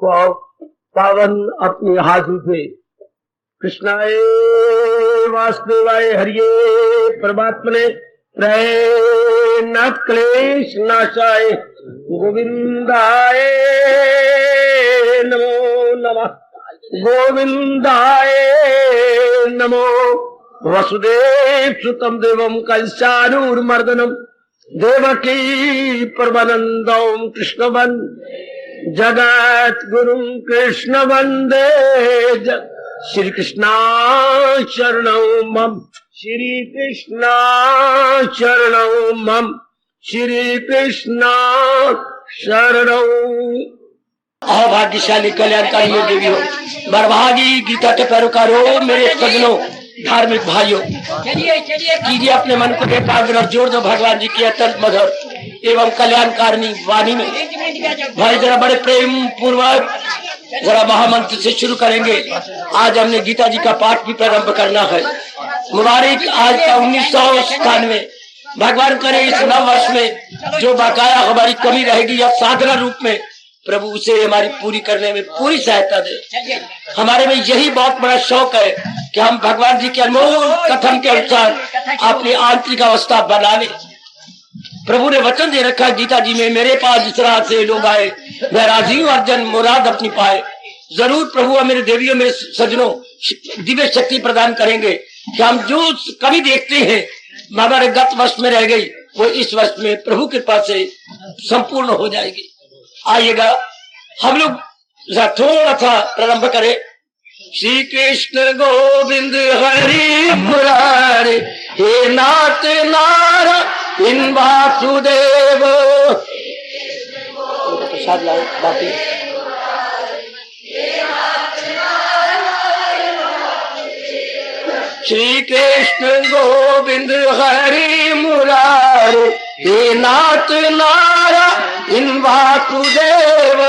पावन अपने हाथों से कृष्णाय वासुदेवाय हरिये परमात्मने प्रयनाथ क्लेश नाशाय गोविंदाय नमो नमः गोविंदाय नमो वसुदेव सुतम देवम कंसानूर्मर्दनम देवकी परमानंदम कृष्ण जगत गुरु कृष्ण वंदे श्री कृष्णा शरणौ मम श्री कृष्णा शरणौ मम श्री कृष्णा शरणौ। भाग्यशाली कल्याणकारी देवी हो, बरभागी गीता के पैरोकारों, मेरे सजनों, धार्मिक भाइयों, कीजिए अपने मन को एकाग्र, जोड़ दो भगवान जी की अत्यंत मधुर एवं कल्याणकारिणी वाणी में। भाई जरा बड़े प्रेम पूर्वक जरा महामंत्र से शुरू करेंगे। आज हमने गीता जी का पाठ भी प्रारंभ करना है। मुबारक आज का 1997। भगवान करे इस नव वर्ष में जो बकाया हमारी कमी रहेगी या साधना रूप में, प्रभु उसे हमारी पूरी करने में पूरी सहायता दे। हमारे में यही बहुत बड़ा शौक है कि हम भगवान जी के अनमोल कथन के अनुसार अपनी आंतरिक अवस्था बना ले। प्रभु ने वचन दे रखा गीता जी में, मेरे पास जिस राह से लोग आए मैं राजी हूं, अर्जन मुराद अपनी पाए। जरूर प्रभु मेरे देवियों में सजनों दिव्य शक्ति प्रदान करेंगे कि हम जो कभी देखते हैं हमारे गत वर्ष में रह गई, वो इस वर्ष में प्रभु कृपा से संपूर्ण हो जाएगी। आइएगा हम लोग थोड़ा सा प्रारंभ करें। श्री कृष्ण गोविंद हरि मुरारे, हे नाथ नारायण वासुदेव। प्रसाद लाओ बाकी। श्री कृष्ण गोविंद हरि मुरारे, हे नाथ नारायण वासुदेव।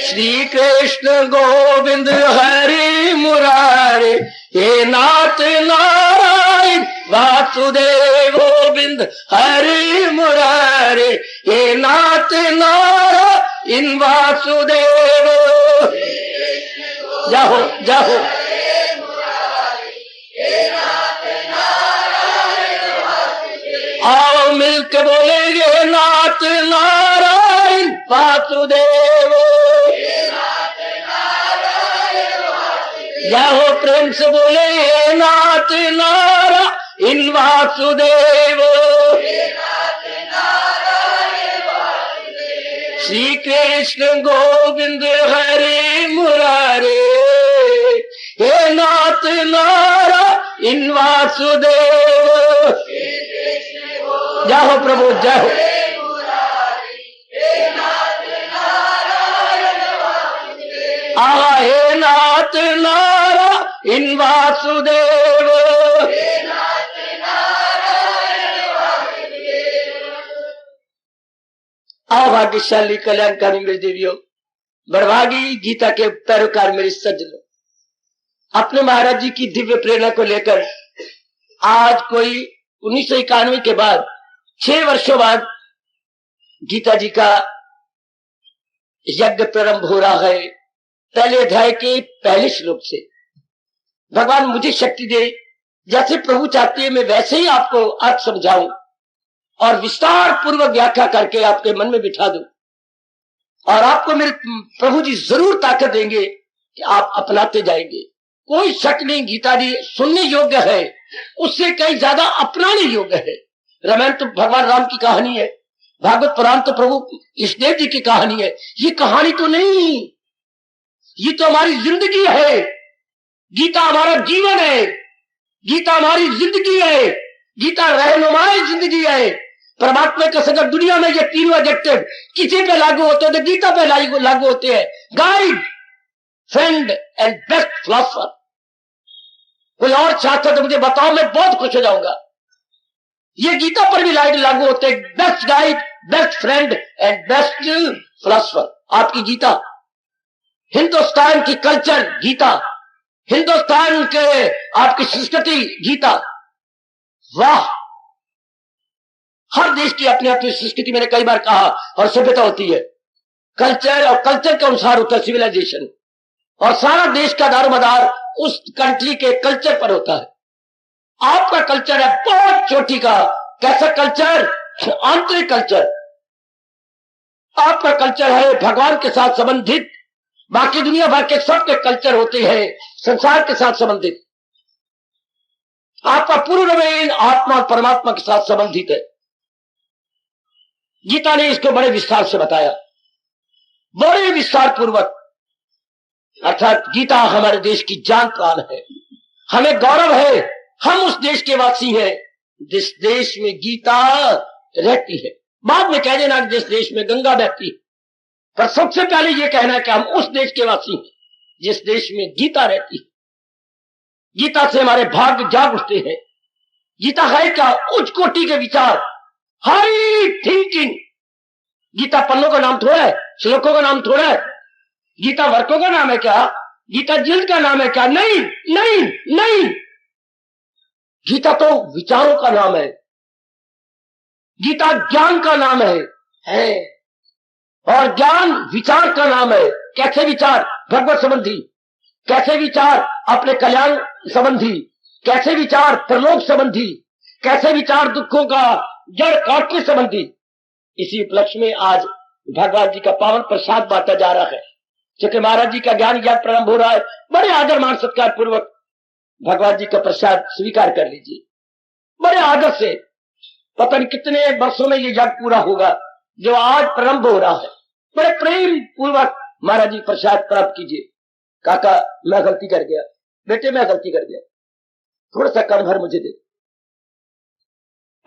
श्री कृष्ण गोविंद हरि मुरारे, हे नाथ नारायण वासुदेव। गोविंद हरि मुरारे, हे नाथ नारायण वासुदेव। जाओ जाओ आओ मिलके बोलेंगे नाथ नारायण वासुदेव। जाओ प्रेम से बोले हे नाथ नारायण वासुदेव। श्री कृष्ण गोविंद हरि मुरारे, हे नाथ नारायण वासुदेव। जाओ प्रभु जाओ। हे नाथ नारायण वासुदेव। भाग्यशाली कल्याणकारी मेरी देवियों, बड़भागी गीता के पैरोकार मेरे सज्जनों, अपने महाराज जी की दिव्य प्रेरणा को लेकर आज कोई 1991 के बाद 6 वर्षों बाद गीता जी का यज्ञ प्रारंभ हो रहा है। पहले अध्याय के पहले श्लोक से भगवान मुझे शक्ति दे, जैसे प्रभु चाहते हैं मैं वैसे ही आपको अर्थ समझाऊं और विस्तार पूर्वक व्याख्या करके आपके मन में बिठा दूं, और आपको मेरे प्रभु जी जरूर ताकत देंगे कि आप अपनाते जाएंगे। कोई शक नहीं, गीता जी सुनने योग्य है, उससे कहीं ज्यादा अपनाने योग्य है। रामायण तो भगवान राम की कहानी है, भागवत पुराण तो प्रभु इष्टदेव जी की कहानी है। ये कहानी तो नहीं, ये तो हमारी जिंदगी है। गीता हमारा जीवन है, गीता हमारी जिंदगी है, गीता रहनुमाई जिंदगी है। परमात्मा के संग दुनिया में ये तीनों एडजेक्टिव किसी पे लागू होते हैं तो गीता पे लागू होते हैं। Guide, friend and best philosopher. कोई और चाहता तो मुझे बताओ, मैं बहुत खुश हो जाऊंगा। ये गीता पर भी लागू होते हैं। Best guide, best friend and best philosopher. आपकी गीता, हिंदुस्तान की कल्चर गीता, हिंदुस्तान के आपकी संस्कृति गीता, वाह, हर देश की अपनी अपनी संस्कृति, मैंने कई बार कहा, और सभ्यता होती है। कल्चर और कल्चर के अनुसार होता है सिविलाइजेशन, और सारा देश का दारोमदार उस कंट्री के कल्चर पर होता है। आपका कल्चर है बहुत चोटी का। कैसा कल्चर? आंतरिक कल्चर। आपका कल्चर है भगवान के साथ संबंधित। बाकी दुनिया भर के सबके कल्चर होते हैं संसार के साथ संबंधित। आपका पूर्ण में आत्मा और परमात्मा के साथ संबंधित है। गीता ने इसको बड़े विस्तार से बताया, बड़े विस्तार पूर्वक। अर्थात गीता हमारे देश की जान प्राण है। हमें गौरव है, हम उस देश के वासी हैं जिस देश में गीता रहती है। बाद में कह देना जिस देश में गंगा बहती है, पर सबसे पहले यह कहना है कि हम उस देश के वासी हैं जिस देश में गीता रहती है। गीता से हमारे भाग्य जाग उठते हैं। गीता है क्या? उच्च कोटि के विचार, हाई थिंकिंग। गीता पन्नों का नाम थोड़ा है, श्लोकों का नाम थोड़ा है। गीता वर्कों का नाम है क्या? गीता जिल्द का नाम है क्या? नहीं नहीं नहीं, गीता तो विचारों का नाम है। गीता ज्ञान का नाम है। और ज्ञान विचार का नाम है। कैसे विचार? भगवत संबंधी। कैसे विचार? अपने कल्याण संबंधी। कैसे विचार? परलोक संबंधी। कैसे विचार? दुखों का जड़ काटने संबंधी। इसी उपलक्ष्य में आज भगवान जी का पावन प्रसाद बांटा जा रहा है, क्योंकि महाराज जी का ज्ञान यज्ञ प्रारंभ हो रहा है। बड़े आदर मान सत्कार पूर्वक भगवान जी का प्रसाद स्वीकार कर लीजिए, बड़े आदर से। पता नहीं कितने वर्षों में ये यज्ञ पूरा होगा जो आज प्रारंभ हो रहा है। बड़े प्रेम पूर्वक महाराज जी प्रसाद प्राप्त कीजिए। काका मैं गलती कर गया, बेटे मैं गलती कर गया, थोड़ा सा कम भर मुझे दे।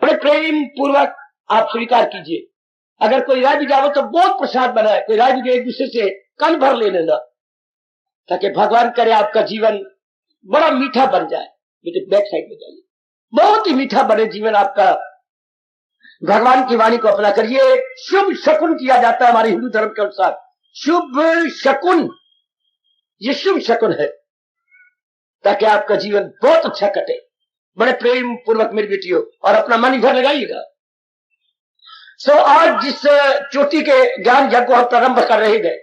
बड़े प्रेम पूर्वक आप स्वीकार कीजिए। अगर कोई राय भी जाओ तो बहुत प्रसाद बनाए, कोई राय भी एक दूसरे से कन भर ले लेना, ताकि भगवान करे आपका जीवन बड़ा मीठा बन जाए। बेटे बैक साइड में जाइए, बहुत ही मीठा बने जीवन आपका। भगवान की वाणी को अपना करिए। शुभ शकुन किया जाता है हमारे हिंदू धर्म के अनुसार। शुभ शकुन, ये शुभ शकुन है, ताकि आपका जीवन बहुत अच्छा कटे। बड़े प्रेम पूर्वक मेरी बेटियों, और अपना मन इधर लगाइएगा। आज जिस चोटी के ज्ञान यज्ञ को हम प्रारंभ कर रहे हैं,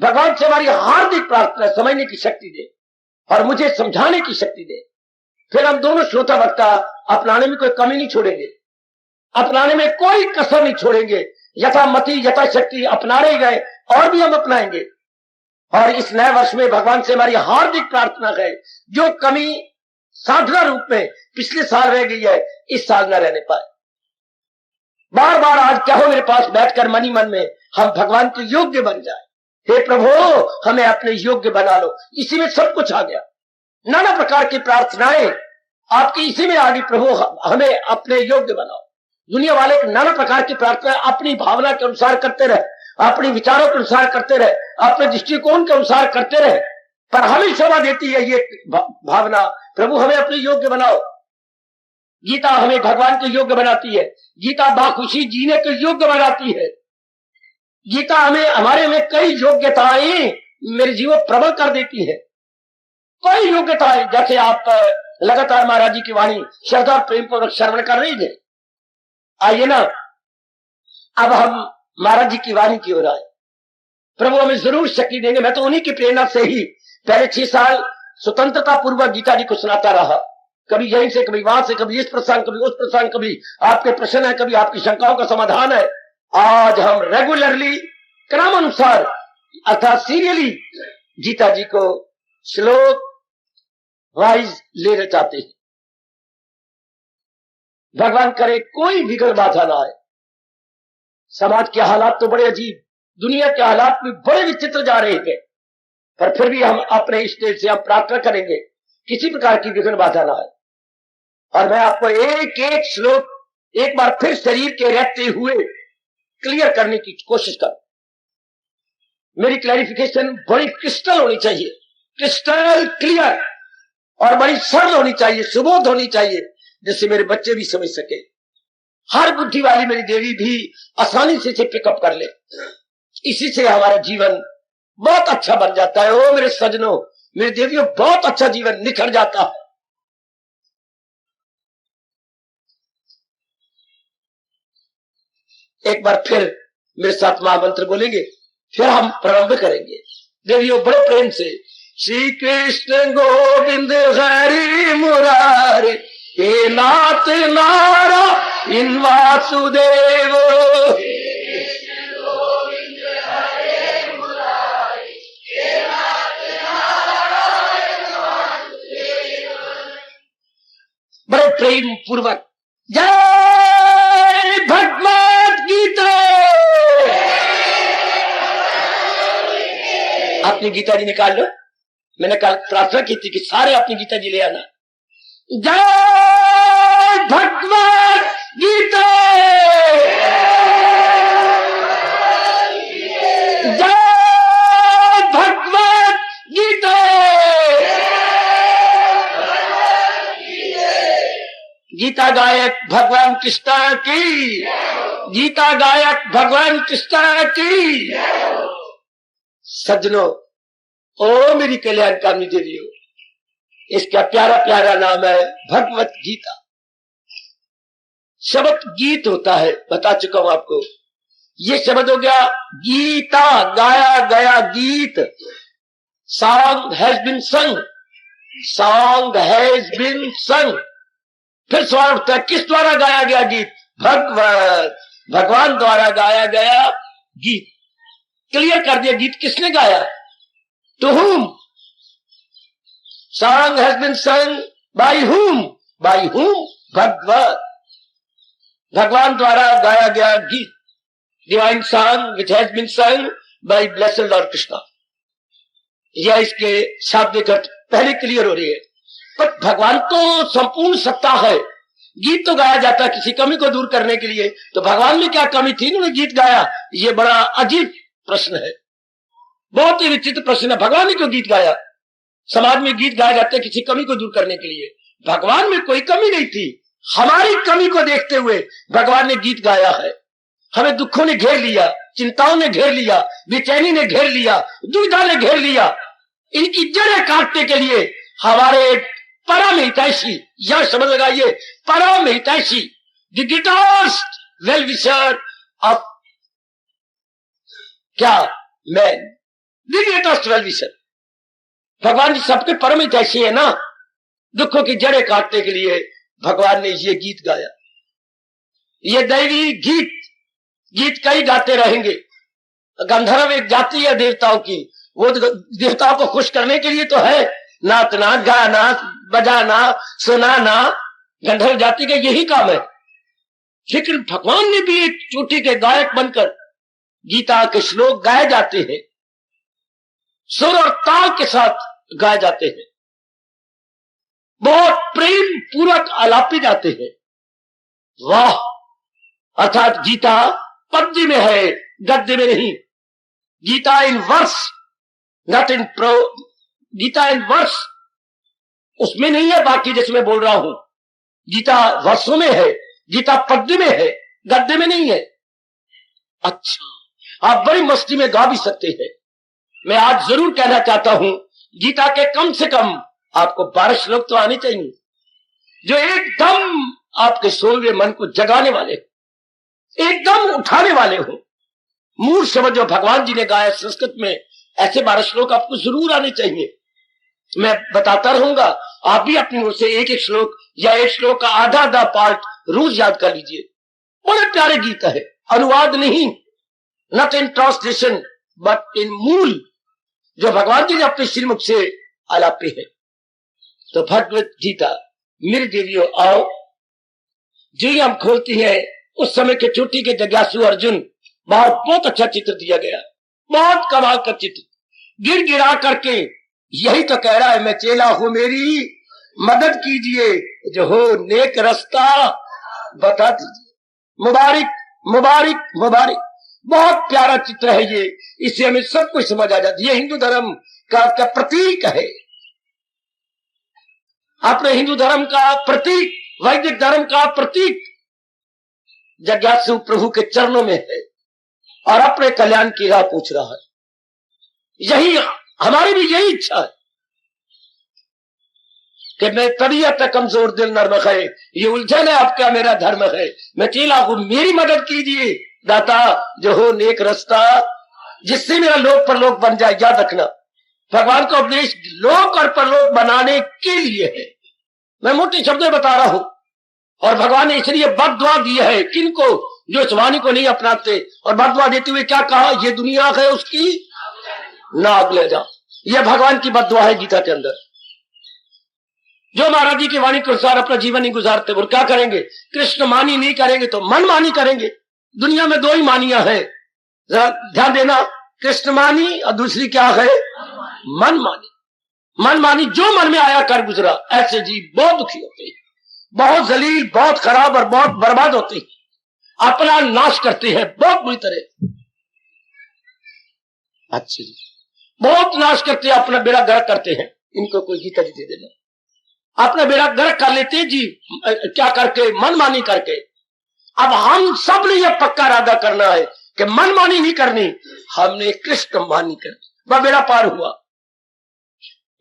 भगवान से हमारी हार्दिक प्रार्थना, समझने की शक्ति दे और मुझे समझाने की शक्ति दे। फिर हम दोनों श्रोता वक्ता अपनाने में कोई कमी नहीं छोड़ेंगे, अपनाने में कोई कसर नहीं छोड़ेंगे। यथामति यथाशक्ति अपना रहे गए और भी हम अपनाएंगे। और इस नए वर्ष में भगवान से हमारी हार्दिक प्रार्थना है, जो कमी साधना रूप में पिछले साल रह गई है, इस साल न रहने पाए। बार बार आज कहो मेरे पास बैठकर मनी मन में, हम भगवान के योग्य बन जाए। हे प्रभु हमें अपने योग्य बना लो। इसी में सब कुछ आ गया। नाना प्रकार की प्रार्थनाएं आपकी इसी में आ गई। प्रभु हमें अपने योग्य बनाओ। दुनिया वाले नाना प्रकार की प्रार्थना अपनी भावना के अनुसार करते रहे, अपने विचारों के अनुसार करते रहे, अपने दृष्टिकोण के अनुसार करते रहे, पर हमें शोभा देती है ये भावना, प्रभु हमें अपने योग्य बनाओ। गीता हमें भगवान के योग्य बनाती है। गीता बाखुशी जीने के योग्य बनाती है। गीता हमें हमारे में कई योग्यताएं मेरे जीवन प्रबल कर देती है। कई योग्यताएं, जैसे आप लगातार महाराज जी की वाणी श्रद्धा प्रेम पूर्वक श्रवण कर रही थे। आइए ना, अब हम महाराज जी की वाणी की ओर आए। प्रभु हमें जरूर शक्ति देंगे। मैं तो उन्हीं की प्रेरणा से ही पहले 6 साल स्वतंत्रता पूर्वक गीता जी को सुनाता रहा। कभी यहीं से, कभी वहां से, कभी इस प्रसंग, कभी उस प्रसंग, कभी आपके प्रश्न है, कभी आपकी शंकाओं का समाधान है। आज हम रेगुलरली क्रमानुसार अर्थात सीरियली गीता जी को श्लोक वाइज लेना चाहते हैं। भगवान करे कोई विघ्न बाधा ना आए। समाज के हालात तो बड़े अजीब, दुनिया के हालात भी बड़े विचित्र जा रहे हैं, पर फिर भी हम अपने स्टेज से हम प्रार्थना करेंगे किसी प्रकार की विघ्न बाधा ना आए। और मैं आपको एक एक श्लोक एक बार फिर शरीर के रहते हुए क्लियर करने की कोशिश करूं। मेरी क्लैरिफिकेशन बड़ी क्रिस्टल होनी चाहिए, क्रिस्टल क्लियर, और बड़ी सरल होनी चाहिए, सुबोध होनी चाहिए, जिससे मेरे बच्चे भी समझ सके। हर बुद्धि वाली मेरी देवी भी आसानी से इसे पिकअप कर ले। इसी से हमारा जीवन बहुत अच्छा बन जाता है। ओ मेरे सजनों, मेरे देवियों, बहुत अच्छा जीवन निखर जाता है। एक बार फिर मेरे साथ महामंत्र बोलेंगे, फिर हम प्रारंभ करेंगे। देवियों बड़े प्रेम से श्री कृष्ण गोविंद हरि मुरारे हे नाथ नारायण वासुदेव। बड़े प्रेम पूर्वक जय भगवत गीता। अपनी गीता जी निकाल लो। मैंने कल प्रार्थना की थी कि सारे अपनी गीता जी ले आना। जय भगवत गीता, जय भगवत गीता। गीता गायक भगवान कृष्ण की, गीता गायक भगवान कृष्ण की। सज्जनों, ओ मेरी कल्याणकामी देवियों, इसका प्यारा प्यारा नाम है भगवत गीता। शब्द गीत होता है, बता चुका हूं आपको। ये शब्द हो गया गीता, गाया गया गीत। Song has been sung, song has been sung. फिर सवाल उठता है, किस द्वारा गाया गया गीत? भगवत, भगवान द्वारा गाया गया गीत। क्लियर कर दिया, गीत किसने गाया? To whom? Song has been sung by whom? By whom? भगवत, भगवान द्वारा गाया गया गीत। Divine song which has been sung by blessed Lord Krishna। यह इसके शाब्दिक अर्थ पहले क्लियर हो रही है। पर भगवान तो संपूर्ण सत्ता है। गीत तो गाया जाता है किसी कमी को दूर करने के लिए, तो भगवान में क्या कमी थी उन्होंने गीत गाया? ये बड़ा अजीब प्रश्न है, बहुत ही विचित्र प्रश्न है। भगवान ने क्यों गीत गाया? समाज में गीत गाया जाता है किसी कमी को दूर करने के लिए। भगवान में कोई कमी नहीं थी, हमारी कमी को देखते हुए भगवान ने गीत गाया है। हमें दुखों ने घेर लिया, चिंताओं ने घेर लिया, बेचैनी ने घेर लिया, दुविधा ने घेर लिया। इनकी जड़ें काटने के लिए हमारे परम हितैषी, यह समझ लगाइए, परम हितैषी, the greatest well wisher of क्या man, the greatest well wisher. भगवान जी सबके परम हितैषी है ना। दुखों की जड़ें काटने के लिए भगवान ने ये गीत गाया। ये दैवी गीत, गीत कई गाते रहेंगे। गंधर्व एक जाति है देवताओं की, वो देवताओं को खुश करने के लिए तो है, नाचना, गाना, बजाना, सुनाना, गंधर्व जाति का यही काम है। लेकिन भगवान ने भी एक चोटी के गायक बनकर गीता के श्लोक गाए जाते हैं, सुर और ताल के साथ गाए जाते हैं, बहुत प्रेम पूर्वक आलापे जाते हैं। वाह! अर्थात गीता पद्य में है, गद्य में नहीं। Gita in verse, not in prose, Gita in verse उसमें नहीं है बाकी जिसमें बोल रहा हूं। गीता वर्षों में है, गीता पद्य में है, गद्य में नहीं है। अच्छा, आप बड़ी मस्ती में गा भी सकते हैं। मैं आज जरूर कहना चाहता हूं, गीता के कम से कम आपको 12 श्लोक तो आने चाहिए, जो एकदम आपके सोए हुए मन को जगाने वाले, एकदम उठाने वाले हो। मूल शब्द जो भगवान जी ने गाया संस्कृत में, ऐसे 12 श्लोक आपको जरूर आने चाहिए। मैं बताता रहूंगा, आप भी अपनी ओर से एक एक श्लोक या एक श्लोक का आधा आधा पार्ट रोज याद कर लीजिए। बड़े प्यारे गीत है, अनुवाद नहीं, not in translation but in मूल, जो भगवान जी ने अपने श्रीमुख से आलापे है। तो भगवत गीता, मेरे देवियों आओ, जो ही हम खोलती है, उस समय के चोटी के जिज्ञासु अर्जुन, बहुत अच्छा चित्र दिया गया, बहुत कमाल का चित्र, गिर गिरा करके यही तो कह रहा है, मैं चेला हूं, मेरी मदद कीजिए, जो हो नेक रास्ता बता दीजिए। मुबारक मुबारक मुबारक। बहुत प्यारा चित्र है ये, इससे हमें सब कुछ समझ आ जाती है। ये हिंदू धर्म का प्रतीक है, अपने हिंदू धर्म का प्रतीक, वैदिक धर्म का प्रतीक जिज्ञासु प्रभु के चरणों में है और अपने कल्याण की राह पूछ रहा है। यही हमारी भी यही इच्छा है कि मैं तबीयत कमजोर दिल नर्म है, ये उलझन है आपका मेरा धर्म है, मैं चेला हूं, मेरी मदद कीजिए, दाता जो हो नेक रास्ता, जिससे मेरा लोक परलोक बन जाए। याद रखना, भगवान का उपदेश लोक और परलोक बनाने के लिए है। मैं मोटे शब्दों में बता रहा हूं। और भगवान ने इसलिए बद्दुआ दी है किनको? जो इस वाणी को नहीं अपनाते। और बद्दुआ देते हुए क्या कहा? ये दुनिया है उसकी नाग ले जा। यह भगवान की बद्दुआ है गीता के अंदर। जो महाराज जी की वाणी के अनुसार अपना जीवन नहीं गुजारते, वो क्या करेंगे? कृष्ण मानी नहीं करेंगे तो मन मानी करेंगे। दुनिया में दो ही मानियां है, जरा ध्यान देना, कृष्ण मानी और दूसरी क्या है? मन मानी। मन मानी जो मन में आया कर गुजरा, ऐसे जीव बहुत दुखी होते हैं, बहुत जलील, बहुत खराब और बहुत बर्बाद होते हैं, अपना नाश करते हैं बहुत बुरी तरह। अच्छा जी, बहुत नाश करते हैं, अपना बेड़ा गर्क करते हैं। इनको कोई गीता जी दे देना। अपना बेड़ा गर्क कर लेते हैं जी, क्या करके? मनमानी करके। अब हम सब ने यह पक्का इरादा करना है कि मनमानी नहीं करनी, हमने कृष्ण मानी करनी। वह बेड़ा पार हुआ।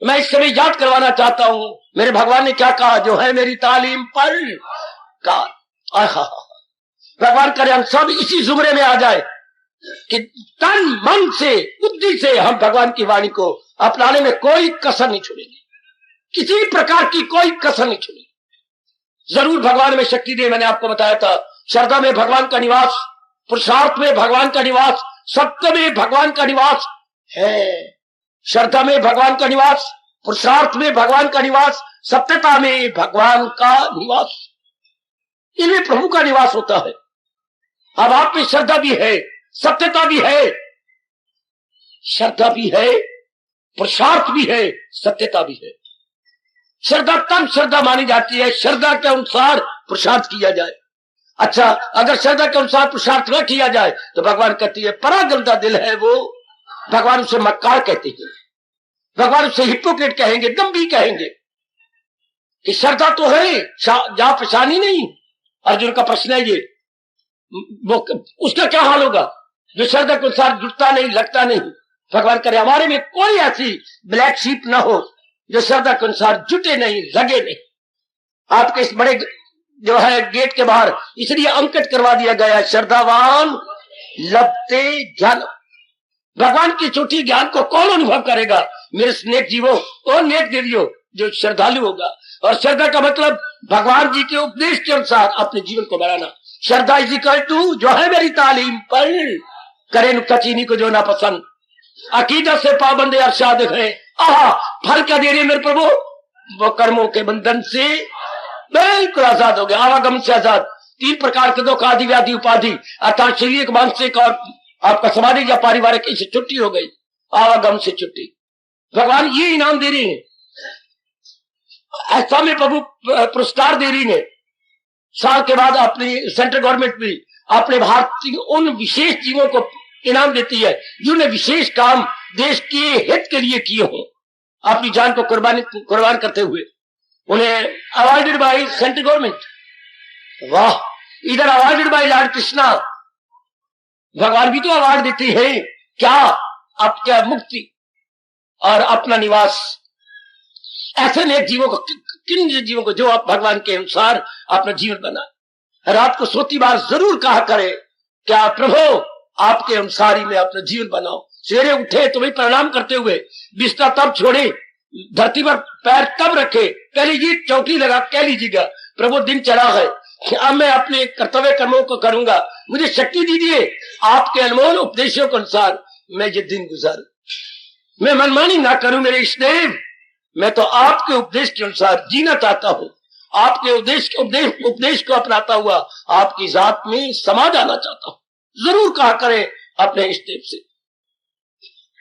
मैं इस समय याद करवाना चाहता हूं, मेरे भगवान ने क्या कहा? जो है मेरी तालीम पर का। भगवान करे हम सब इसी जुमरे में आ जाए कि तन मन से, बुद्धि से हम भगवान की वाणी को अपनाने में कोई कसर नहीं छोड़ेंगे, किसी प्रकार की कोई कसर नहीं छोड़ेंगे। जरूर भगवान में शक्ति दे। मैंने आपको बताया था, श्रद्धा में भगवान का निवास, पुरुषार्थ में भगवान का निवास, सत्य में भगवान का निवास है। श्रद्धा में भगवान का निवास, पुरुषार्थ में भगवान का निवास, सत्यता में भगवान का निवास, इनमें प्रभु का निवास होता है। अब आप में श्रद्धा भी है, सत्यता भी है, श्रद्धा भी है, पुरुषार्थ भी है, सत्यता भी है। श्रद्धा तब श्रद्धा मानी जाती है श्रद्धा के अनुसार पुरुषार्थ किया जाए। अच्छा, अगर श्रद्धा के अनुसार पुरुषार्थ न किया जाए तो भगवान कहती है परागंदा दिल है वो। भगवान उसे मक्कार कहते हैं, भगवान उसे हिपोक्रेट कहेंगे, दम्भी कहेंगे कि श्रद्धा तो है, जहां पहचानी नहीं। अर्जुन का प्रश्न है ये, वो उसका क्या हाल होगा जो श्रद्धा के अनुसार जुटता नहीं, लगता नहीं। भगवान करे हमारे में कोई ऐसी ब्लैक शीप ना हो जो श्रद्धा के अनुसार जुटे नहीं, लगे नहीं। आपके इस बड़े जो है गेट के बाहर इसलिए अंकित करवा दिया गया है, श्रद्धावान लभते ज्ञान। भगवान की चोटी ज्ञान को कौन अनुभव करेगा? मेरे नेक जीवो, और नेक देवियों जो श्रद्धालु होगा। और श्रद्धा का मतलब भगवान जी के उपदेश के अनुसार अपने जीवन को बढ़ाना। श्रद्धा इज इक्वल टू जो है मेरी तालीम पर करे नुक्ताचीनी को जो ना पसंद, अकीदत से पाबंदे अरशाद है। आहा, फल क्या दे रहे मेरे प्रभु? वो कर्मों के बंधन से बिल्कुल आजाद हो गया, आवागम से आजाद। तीन प्रकार के दुख, आदि व्याधि उपाधि, अर्थात शारीरिक, मानसिक और आपका सामाजिक या पारिवारिक, इससे छुट्टी हो गई, आवागम से छुट्टी। भगवान ये इनाम दे रही है, ऐसा में प्रभु पुरस्कार दे रही है। साल के बाद अपनी सेंट्रल गवर्नमेंट भी अपने भारतीय उन विशेष जीवों को इनाम देती है जिन्होंने विशेष काम देश के हित के लिए किए हो, अपनी जान को कुर्बान करते हुए। उन्हें अवार्डेड बाय सेंट्रल गवर्नमेंट। वाह, इधर अवार्डेड बाय लॉर्ड कृष्णा। भगवान भी तो अवार्ड देते हैं क्या? अब क्या मुक्ति और अपना निवास। ऐसे नेक जीवों को, किन जीवों को जो आप भगवान के अनुसार अपना जीवन बना। रात को सोती बार जरूर कहा करे, क्या प्रभु आपके अनुसार ही में अपना जीवन बनाओ। सवेरे उठे तो भी प्रणाम करते हुए बिस्तर तब छोड़े, धरती पर पैर तब रखे, पहले ये चौकी लगा कह लीजिएगा प्रभु दिन चला है, अब मैं अपने कर्तव्य कर्मों को करूंगा, मुझे शक्ति दीजिए आपके अनमोल उपदेशों के अनुसार मैं ये दिन गुजारूं, मैं मनमानी ना करूं मेरे इष्टदेव। मैं तो आपके उपदेश के अनुसार जीना चाहता हूं, आपके उपदेश को अपनाता हुआ आपकी जात में समा जाना चाहता हूं। जरूर कहा करें अपने इष्टदेव से।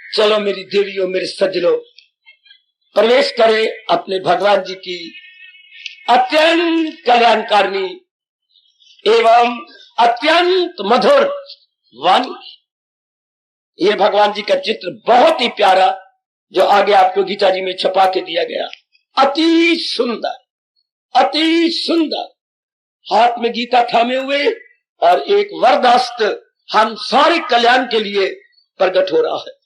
चलो मेरी देवियों, मेरे सज्जनों, प्रवेश करें अपने भगवान जी की अत्यंत कल्याणकारिणी एवं अत्यंत मधुर वाणी। ये भगवान जी का चित्र बहुत ही प्यारा जो आगे आपको गीता जी में छपा के दिया गया, अति सुंदर, अति सुंदर। हाथ में गीता थामे हुए और एक वरदास्त हम सारे कल्याण के लिए प्रकट हो रहा है।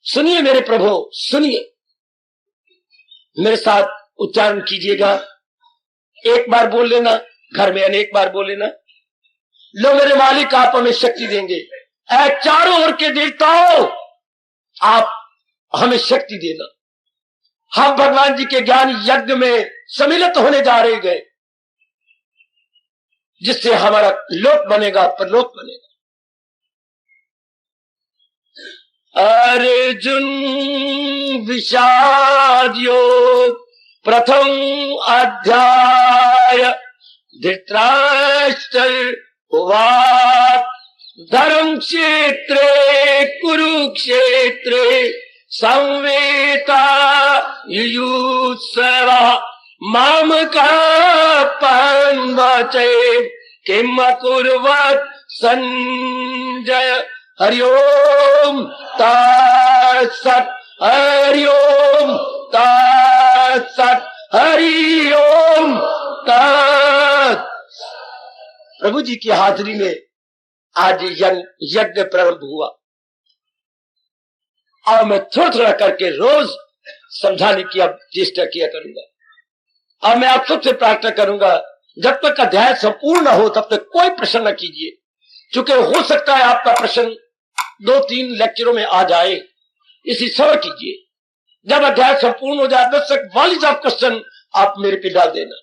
सुनिए मेरे प्रभु, सुनिए, मेरे साथ उच्चारण कीजिएगा। एक बार बोल लेना, घर में अनेक बार बोल लेना, लो मेरे मालिक आप हमें शक्ति देंगे। ऐ चारों ओर के देवताओं आप हमें शक्ति देना। हम भगवान जी के ज्ञान यज्ञ में सम्मिलित होने जा रहे गए, जिससे हमारा लोक बनेगा, परलोक बनेगा। अर्जुन विषाद योग प्रथम अध्याय। धृतराष्ट्र उवाच धर्म क्षेत्रे कुरुक्षेत्रे संवेता युयुत्सव मामका पन्वचे किम कुर्वत् संजय। हरि ओम तत्सत्, हरि ओम तत्सत्, हरि ओम तत्। प्रभु जी की हाजिरी में आज यज्ञ प्रारंभ हुआ और मैं थोड़ा थोड़ा करके रोज समझाने की अब चेष्टा किया करूंगा। और मैं आप सबसे प्रार्थना करूंगा जब तक अध्याय संपूर्ण न हो तब तक कोई प्रश्न न कीजिए, क्योंकि हो सकता है आपका प्रश्न 2-3 लेक्चरों में आ जाए, इसी सब्र कीजिए। जब अध्याय संपूर्ण हो जाए तब तक वॉल्यूज ऑफ क्वेश्चन आप मेरे पे डाल देना।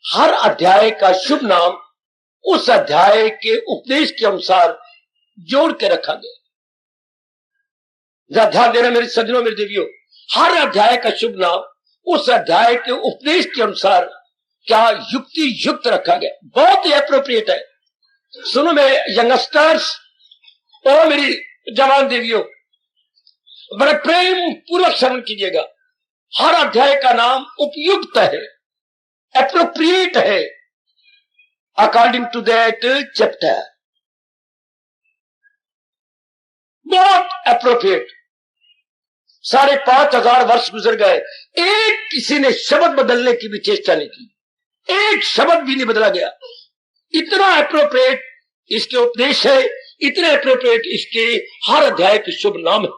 हर अध्याय का शुभ नाम उस अध्याय के उपदेश के अनुसार जोड़ के रखा गया। जरा ध्यान देना मेरे सज्जनों, मेरे देवियों, हर अध्याय का शुभ नाम उस अध्याय के उपदेश के अनुसार क्या युक्ति युक्त रखा गया। बहुत ही अप्रोप्रिएट है। सुनो मेरे यंगस्टर्स और मेरी जवान देवियों, बड़े प्रेम पूर्वक श्रवण कीजिएगा। हर अध्याय का नाम उपयुक्त है, अप्रोप्रिएट है, अकॉर्डिंग टू दैट चैप्टर। बहुत अप्रोप्रिएट। 5,500 वर्ष गुजर गए, एक किसी ने शब्द बदलने की भी चेष्टा नहीं की, एक शब्द भी नहीं बदला गया। इतना अप्रोप्रिएट इसके उपदेश है, इतने अप्रोप्रिएट इसके हर अध्याय के शुभ नाम है।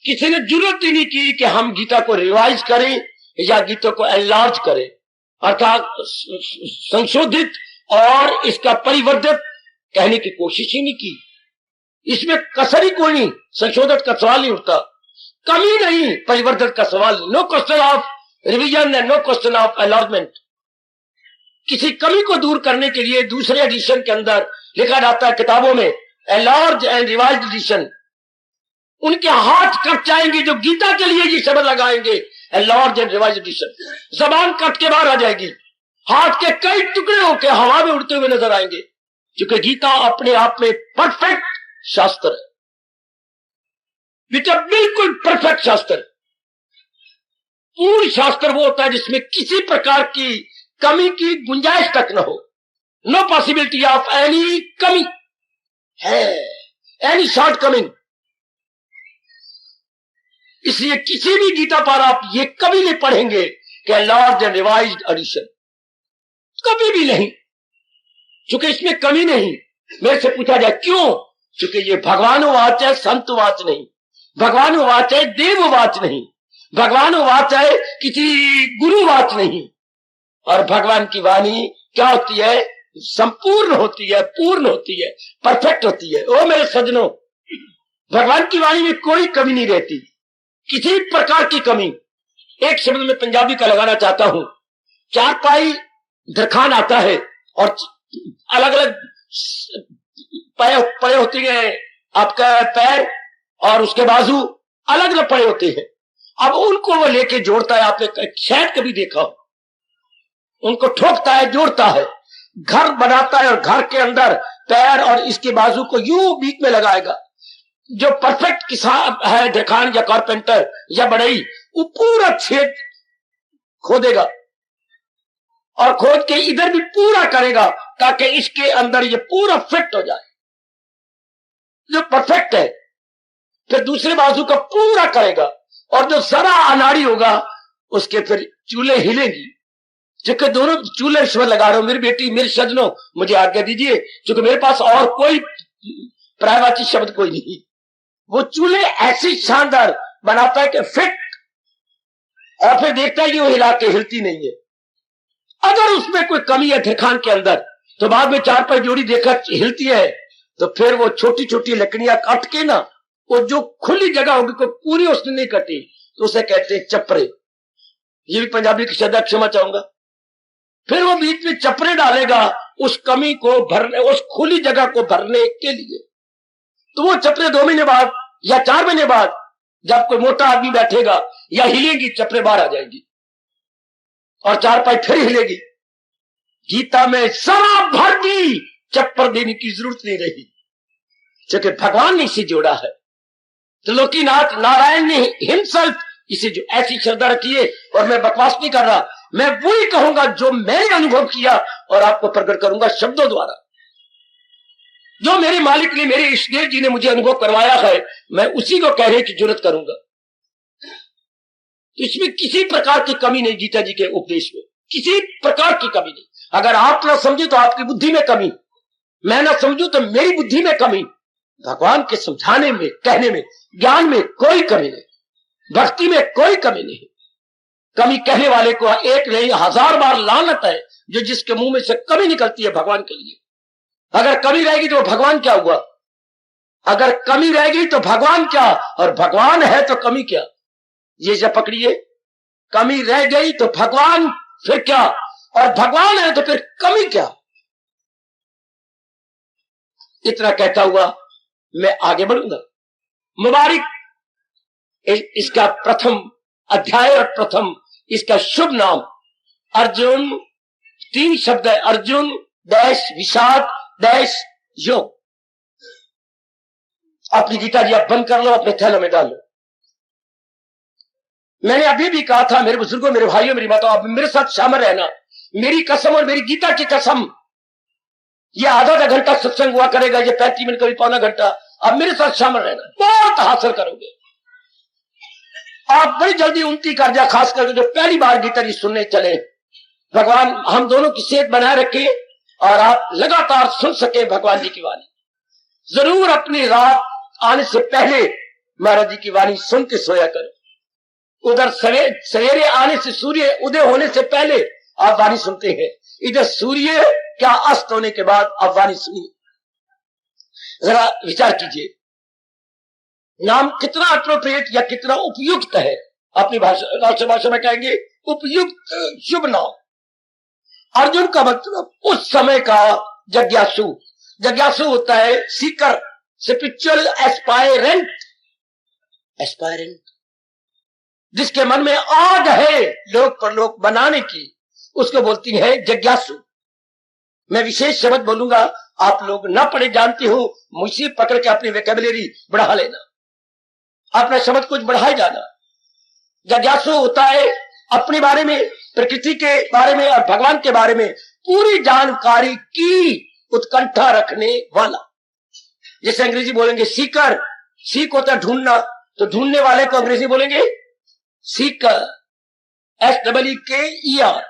किसी ने जरूरत ही नहीं की कि हम गीता को रिवाइज करें या गीता को एनलार्ज करें, अर्थात संशोधित और इसका परिवर्धित कहने की कोशिश ही नहीं की। इसमें कसर ही कोई नहीं, संशोधित का सवाल नहीं उठता, कमी नहीं, परिवर्तन का सवाल नहीं। No question of revision and no question of enlargement. किसी कमी को दूर करने के लिए दूसरे एडिशन के अंदर लिखा जाता है किताबों में एनलार्ज एंड रिवाइज्ड एडिशन। उनके हाथ कट जाएंगे जो गीता के लिए ये शब्द लगाएंगे एनलार्ज एंड रिवाइज्ड एडिशन। जबान कट के बाहर आ जाएगी, हाथ के कई टुकड़े होकर हवा में उड़ते हुए नजर आएंगे, क्योंकि गीता अपने आप में परफेक्ट शास्त्र है बेटा, बिल्कुल परफेक्ट शास्त्र। पूर्ण शास्त्र वो होता है जिसमें किसी प्रकार की कमी की गुंजाइश तक न हो। नो पॉसिबिलिटी ऑफ एनी कमी है, एनी शॉर्ट कमिंग। इसलिए किसी भी गीता पर आप ये कभी नहीं पढ़ेंगे कि लार्ज एंड रिवाइज्ड एडिशन, कभी भी नहीं, क्योंकि इसमें कमी नहीं। मेरे से पूछा जाए क्यों, क्योंकि ये भगवानुवाच है, संतवाच नहीं। भगवानुवाच है, देववाच नहीं। भगवानुवाच है, किसी गुरुवाच नहीं। और भगवान की वाणी क्या होती है? संपूर्ण होती है, पूर्ण होती है, परफेक्ट होती है। ओ मेरे सज्जनों, भगवान की वाणी में कोई कमी नहीं रहती, किसी प्रकार की कमी। एक शब्द में पंजाबी का लगाना चाहता हूं। 4 पाई दरखान आता है और अलग अलग पड़े होती है, आपका पैर और उसके बाजू अलग अलग पड़े होते हैं। अब उनको वो लेके जोड़ता है। आपने शायद कभी देखा हो, उनको ठोकता है, जोड़ता है, घर बनाता है और घर के अंदर पैर और इसके बाजू को यूं बीच में लगाएगा। जो परफेक्ट किसान है, दरखान या कारपेंटर या बढ़ई, वो पूरा छेद खोदेगा और खोद के इधर भी पूरा करेगा ताकि इसके अंदर ये पूरा फिट हो जाए, जो परफेक्ट है। फिर दूसरे बाजू का पूरा करेगा और जो जरा अनाड़ी होगा उसके फिर चूल्हे हिलेंगी। क्योंकि दोनों चूल्हे रिश्वत लगा रहे हो मेरी बेटी, मेरे सज्जनों, मुझे आज्ञा दीजिए, क्योंकि मेरे पास और कोई प्रायवाची शब्द कोई नहीं। वो चूल्हे ऐसी शानदार बनाता है कि फिट, और फिर देखता है कि वो हिला के हिलती नहीं है। अगर उसमें कोई कमी है थिरखान के अंदर, तो बाद में चार पांच जोड़ी देखकर हिलती है, तो फिर वो छोटी छोटी लकड़ियां काट के ना, वो जो खुली जगह होगी कोई पूरी उसने नहीं कटी, तो उसे कहते हैं चपरे। ये भी पंजाबी की शब्द, क्षमा चाहूंगा। फिर वो बीच में चपरे डालेगा उस कमी को भरने, उस खुली जगह को भरने के लिए। तो वो चपरे 2 महीने बाद या 4 महीने बाद जब कोई मोटा आदमी बैठेगा या हिलेगी, चपरे बाहर आ जाएगी और चार पाई फिर हिलेगी। गीता में सरा भर दी, चप्पर देने की जरूरत नहीं रही, क्योंकि भगवान ने इसे जोड़ा है। तो लोकीनाथ नारायण ने हिमसेल्फ इसे जो ऐसी श्रद्धा रखी है। और मैं बकवास नहीं कर रहा, मैं वही कहूंगा जो मैंने अनुभव किया और आपको प्रकट करूंगा शब्दों द्वारा। जो मेरे मालिक ने, मेरे इष्टदेव जी ने मुझे अनुभव करवाया है, मैं उसी को कहने की जरूरत करूंगा। तो इसमें किसी प्रकार की कमी नहीं, गीता जी के उपदेश में किसी प्रकार की कमी नहीं। अगर आप ना समझे तो आपकी बुद्धि में कमी, मैं ना समझू तो मेरी बुद्धि में कमी। भगवान के समझाने में, कहने में, ज्ञान में कोई कमी नहीं, भक्ति में कोई कमी नहीं। कमी कहने वाले को एक नहीं 1000 बार लानत है, जो जिसके मुंह में से कमी निकलती है भगवान के लिए। अगर कमी रहेगी तो भगवान क्या हुआ? अगर कमी रहेगी तो भगवान क्या, और भगवान है तो कमी क्या? ये जब पकड़िए, कमी रह गई तो भगवान फिर क्या, और भगवान है तो फिर कमी क्या। इतना कहता हुआ मैं आगे बढ़ूंगा। मुबारक इसका प्रथम अध्याय और प्रथम इसका शुभ नाम अर्जुन। 3 शब्द है, अर्जुन डैश विषाद डैश योग। अपनी गीता जी आप बंद कर लो, अपने थैलों में डालो। मैंने अभी भी कहा था, मेरे बुजुर्गों, मेरे भाइयों, मेरी माताओं, आप मेरे साथ शामिल रहना। मेरी कसम और मेरी गीता की कसम, ये आधा घंटा सत्संग हुआ करेगा, ये 35 मिनट कभी पौना घंटा। आप मेरे साथ शामिल रहना, बहुत हासिल करोगे। आप बड़ी जल्दी उन्नति कर जाए, खास करके जो पहली बार गीता जी सुनने चले। भगवान हम दोनों की सेहत बनाए रखे और आप लगातार सुन सके भगवान जी की वाणी। जरूर अपनी रात आने से पहले महाराज जी की वाणी सुन के सोया करो। उधर सवेरे आने से, सूर्य उदय होने से पहले आप वाणी सुनते हैं, इधर सूर्य क्या अस्त होने के बाद आप वाणी सुनिए। जरा विचार कीजिए, नाम कितना अप्रोप्रिएट या कितना उपयुक्त है। अपनी भाषा, राष्ट्रभाषा में कहेंगे उपयुक्त शुभ नाम। अर्जुन का मतलब उस समय का जिज्ञासु। जिज्ञासु होता है सीकर, स्पिरिचुअल एस्पायरेंट, एस्पायरेंट जिसके मन में आग है लोक परलोक बनाने की, उसको बोलती है जिज्ञासु। मैं विशेष शब्द बोलूंगा, आप लोग ना पढ़े जानते हो, मुझसे पकड़ के अपनी वोकैबुलरी बढ़ा लेना, अपना शब्द कुछ बढ़ाए जाना। जिज्ञासु होता है अपने बारे में, प्रकृति के बारे में और भगवान के बारे में पूरी जानकारी की उत्कंठा रखने वाला। जैसे अंग्रेजी बोलेंगे सीकर, सीक होता है ढूंढना, तो ढूंढने वाले को अंग्रेजी बोलेंगे सीकर, SEEKER,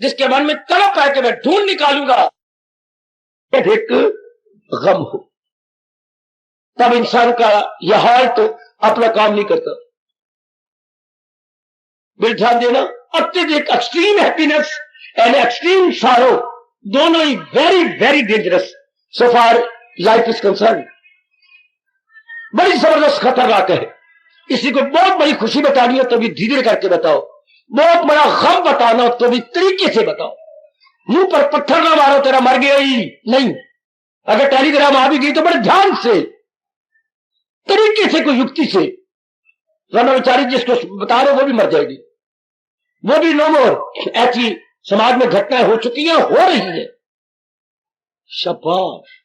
जिसके मन में तड़प है कि मैं ढूंढ निकालूंगा एक गम हो। तब इंसान का यह हाल तो अपना काम नहीं करता। बिल ध्यान देना, अत्यधिक एक्सट्रीम हैप्पीनेस एंड एक्सट्रीम सारो, दोनों ही very very dangerous so far life is concern. बड़ी जबरदस्त खतरनाक है। किसी को बहुत बड़ी खुशी बतानी हो तो भी धीरे करके बताओ, बहुत बड़ा गम बताना हो तो भी तरीके से बताओ। मुंह पर पत्थर ना मारो, तेरा मर गया ही नहीं। अगर टेलीग्राम आ भी गई तो बड़े ध्यान से, तरीके से, कोई युक्ति से, वरना बेचारी जिसको बता रहे वो भी मर जाएगी, वो भी नो मोर। ऐसी समाज में घटनाएं हो चुकी हैं, हो रही है। शाबाश।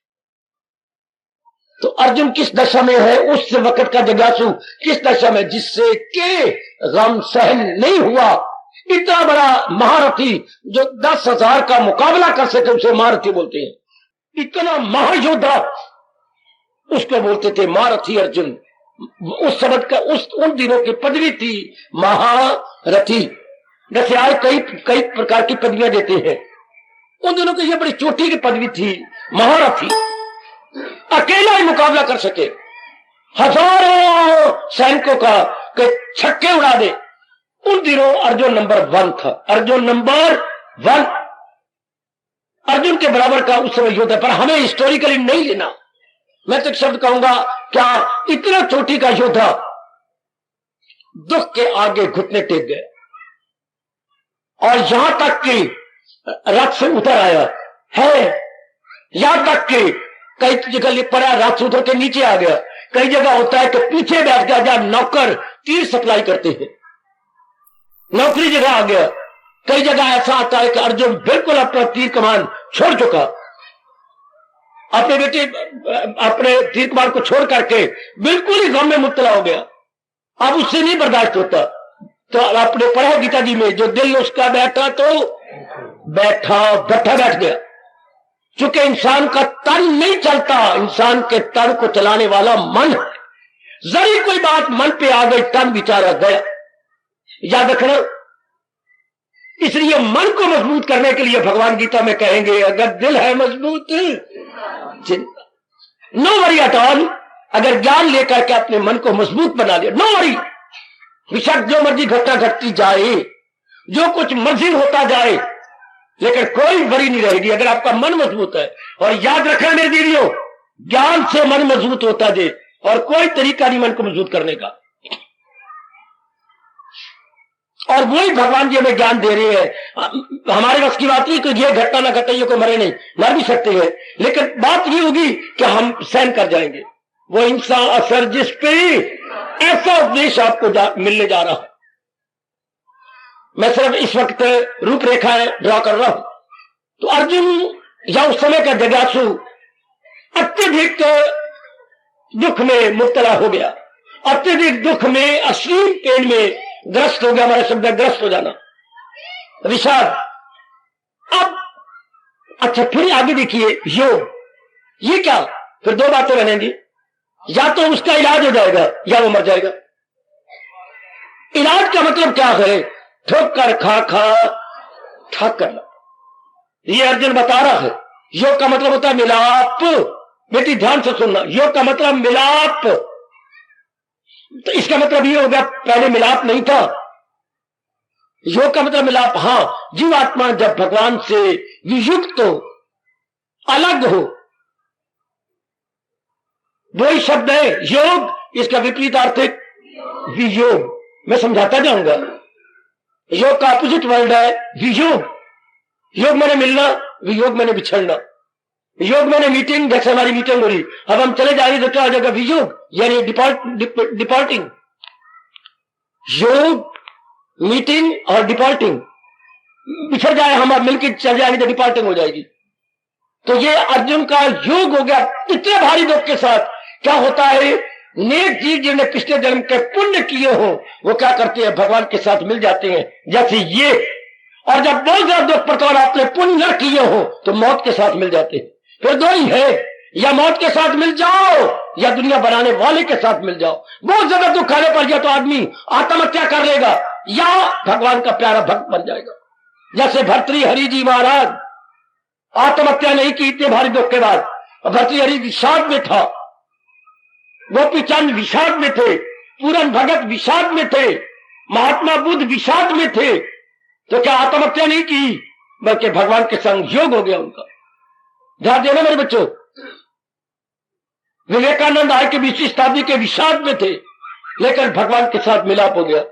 तो अर्जुन किस दशा में है? उस वक्त का जिज्ञासु किस दशा में, जिससे के गम सहन नहीं हुआ। इतना बड़ा महारथी जो 10,000 का मुकाबला कर सके उसे महारथी बोलते हैं। इतना महायोद्धा उसको बोलते थे महारथी अर्जुन। उस शब्द का उन दिनों की पदवी थी महारथी। जैसे आज कई प्रकार की पदवियां देते हैं, उन दिनों की यह बड़ी चोटी की पदवी थी महारथी। अकेला ही मुकाबला कर सके हजारों सैनिकों का, के छक्के उड़ा दे। उन दिनों अर्जुन नंबर 1 था, अर्जुन नंबर वन अर्जुन के बराबर का उस समय योद्धा, पर हमें हिस्टोरिकली नहीं लेना। मैं तो एक शब्द कहूंगा, क्या इतना चोटी का योद्धा दुख के आगे घुटने टेक गए और यहां तक कि रथ से उतर आया है, यहां तक कि कई जगह लिख पड़ा रथ से उतर के नीचे आ गया। कई जगह होता है कि पीछे बैठ गया, जब नौकर तीर सप्लाई करते हैं नौकरी जगह आ गया। कई जगह ऐसा आता है कि अर्जुन बिल्कुल अपना तीर कमान छोड़ चुका, अपने बेटे अपने तीर कमान को छोड़ करके बिल्कुल ही गम में मुब्तला हो गया। अब उससे नहीं बर्दाश्त होता, तो आपने पढ़ा गीता जी में, जो दिल उसका बैठा तो बैठ गया। चूंकि इंसान का तन नहीं चलता, इंसान के तन को चलाने वाला मन है। जरी कोई बात मन पे आ गई, तन बेचारा गया। याद रखना, इसलिए मन को मजबूत करने के लिए भगवान गीता में कहेंगे, अगर दिल है मजबूत चिंता नो वरी एट ऑल। अगर ज्ञान लेकर के अपने मन को मजबूत बना लिया, नो वरी, बेशक जो मर्जी घटना घटती जाए, जो कुछ मर्जी होता जाए, लेकिन कोई वरी नहीं रहेगी अगर आपका मन मजबूत है। और याद रखना मेरे दीदियों, ज्ञान से मन मजबूत होता जाए और कोई तरीका नहीं मन को मजबूत करने का। और वही भगवान जी हमें ज्ञान दे रहे हैं। हमारे बस की बात नहीं कि ये घटना ना घटे, ये कोई मरे नहीं, मर भी सकते हैं, लेकिन बात ये होगी कि हम सहन कर जाएंगे। वो इंसान असर जिस पे ऐसा उपदेश आपको मिलने जा रहा है। मैं सिर्फ इस वक्त रूपरेखा ड्रॉ कर रहा हूं। तो अर्जुन या उस समय का जगासु अत्यधिक दुख में मुब्तला हो गया, अत्यधिक दुख में, असीम पेन में ग्रस्त हो गया। हमारे शब्द ग्रस्त हो जाना, विषाद। अब अच्छा, फिर आगे देखिए योग, ये क्या? फिर दो बातें बनेंगी, या तो उसका इलाज हो जाएगा या वो मर जाएगा। इलाज का मतलब क्या है? ठोकर खा खा ठाक करना। ये अर्जुन बता रहा है। योग का मतलब होता है मिलाप। बेटी ध्यान से सुनना, योग का मतलब मिलाप। तो इसका मतलब ये हो गया, पहले मिलाप नहीं था। योग का मतलब मिलाप। हाँ, जीवात्मा जब भगवान से वियुक्त हो, अलग हो, वही शब्द है योग। इसका विपरीत अर्थ है वियोग। मैं समझाता जाऊंगा। योग का अपोजिट वर्ड है वियोग। योग मैंने मिलना, वियोग मैंने बिछड़ना। योग मैंने मीटिंग, जैसे हमारी मीटिंग हो रही, अब हम चले जाएंगे तो क्या हो जाएगा? वियोग, यानी डिपार्टिंग। योग, मीटिंग और डिपार्टिंग बिछड़ जाए, हम अब मिलकर चल जाएंगे तो डिपार्टिंग हो जाएगी। तो ये अर्जुन का योग हो गया इतने भारी दुख के साथ। क्या होता है, नेक जीव जिन्होंने पिछले जन्म के पुण्य किए हो, वो क्या करते हैं? भगवान के साथ मिल जाते हैं, जैसे ये। और जब बहुत ज्यादा दुख पड़ता है, आपने पुण्य न किए हो, तो मौत के साथ मिल जाते हैं। फिर दो ही है, या मौत के साथ मिल जाओ या दुनिया बनाने वाले के साथ मिल जाओ। बहुत ज्यादा दुख आने पर या तो आदमी आत्महत्या कर लेगा या भगवान का प्यारा भक्त बन जाएगा। जैसे भर्तृहरि जी महाराज आत्महत्या नहीं की इतने भारी दुख के बाद। भर्तृहरि विषाद में था, गोपीचंद विषाद में थे, पूरन भगत विषाद में थे, महात्मा बुद्ध विषाद में थे, तो क्या आत्महत्या नहीं की? बल्कि भगवान के संग योग हो गया उनका। ध्यान देना मेरे बच्चों, विवेकानंद आज के 20वीं शताब्दी के विषाद में थे, लेकिन भगवान के साथ मिलाप हो गया।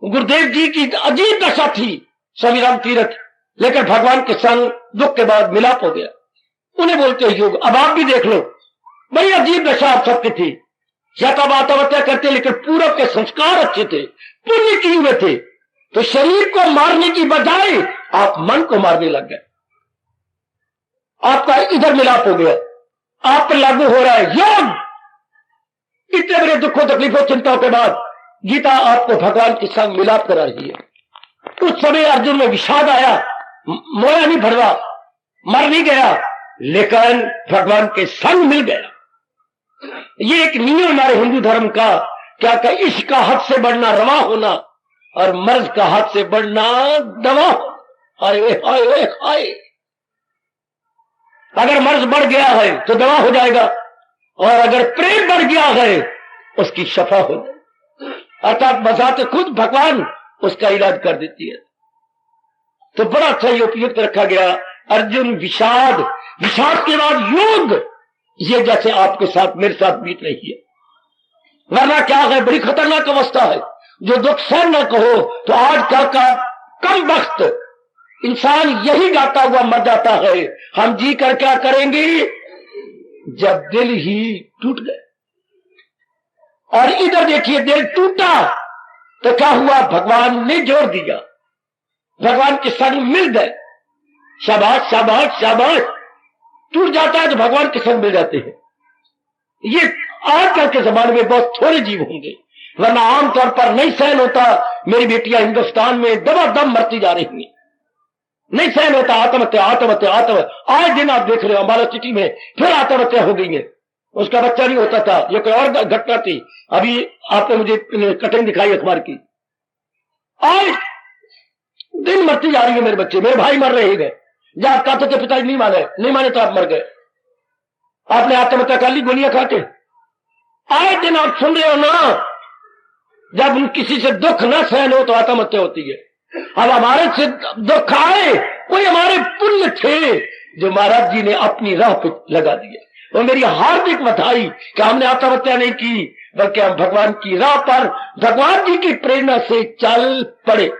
गुरुदेव जी की अजीब दशा थी, स्वामी राम तीरथ, लेकिन भगवान के संग दुख के बाद मिलाप हो गया। उन्हें बोलते हैं योग। अब आप भी देख लो, बड़ी अजीब दशा आप सबकी थी। या तब आत्महत्या करते, लेकिन पूर्व के संस्कार अच्छे थे, पुण्य किए हुए थे, तो शरीर को मारने की बजाय आप मन को मारने लग गए। आपका इधर मिलाप हो गया, आप पर लागू हो रहा है योग। इतने बड़े दुखों, तकलीफों, चिंताओं के बाद गीता आपको भगवान के संग मिलाप करा रही है। उस समय अर्जुन में विषाद आया, मोया नहीं भरवा, मर नहीं गया, लेकिन भगवान के संग मिल गया। ये एक नियम हमारे हिंदू धर्म का, क्या का इश्क का हद से बढ़ना रवा होना और मर्ज का हद से बढ़ना दवा। हाय हाय हाय हाय। अगर मर्ज बढ़ गया है तो दवा हो जाएगा, और अगर प्रेम बढ़ गया है उसकी शफा हो जाएगी। अर्थात बजाते खुद भगवान उसका इलाज कर देती है। तो बड़ा अच्छा ये उपयुक्त रखा गया। अर्जुन विषाद, विषाद के बाद योग, ये जैसे आपके साथ मेरे साथ बीत रही है। वरना क्या है, बड़ी खतरनाक अवस्था है। जो दुख सहन न कहो तो आज का कम वक्त इंसान यही गाता हुआ मर जाता है। हम जी कर क्या करेंगे जब दिल ही टूट गए। और इधर देखिए, दिल टूटा तो क्या हुआ, भगवान ने जोड़ दिया, भगवान के संग मिल गए। शाबाश शाबाश शाबाश। टूट जाता है तो भगवान के संग मिल जाते हैं। ये आजकल के जमाने में बहुत थोड़े जीव होंगे, वरना आमतौर पर नहीं सहन होता। मेरी बेटियां हिंदुस्तान में दबादम मरती जा रही हैं, नहीं सहन होता। आत्महत्या आत्महत्या आत्महत्या, आज दिन आप देख रहे हो हमारा सिटी में फिर आत्महत्या हो गई है। उसका बच्चा नहीं होता था, ये कोई और घटना थी। अभी आपने मुझे कटिंग दिखाई अखबार की। आज दिन मरती जा रही है मेरे बच्चे, मेरे भाई मर रहे गए। जब कहते थे पिताजी नहीं माने तो आप मर गए। आपने आत्महत्या कर ली गोलियां खा के। आए दिन आप सुन रहे हो ना, जब किसी से दुख न सहन हो तो आत्महत्या होती है। अब हमारे से दुख आए, कोई हमारे पुण्य थे जो महाराज जी ने अपनी राह पे लगा दिए। और मेरी हार्दिक बधाई कि हमने आत्महत्या नहीं की, बल्कि हम भगवान की राह पर भगवान जी की प्रेरणा से चल पड़े।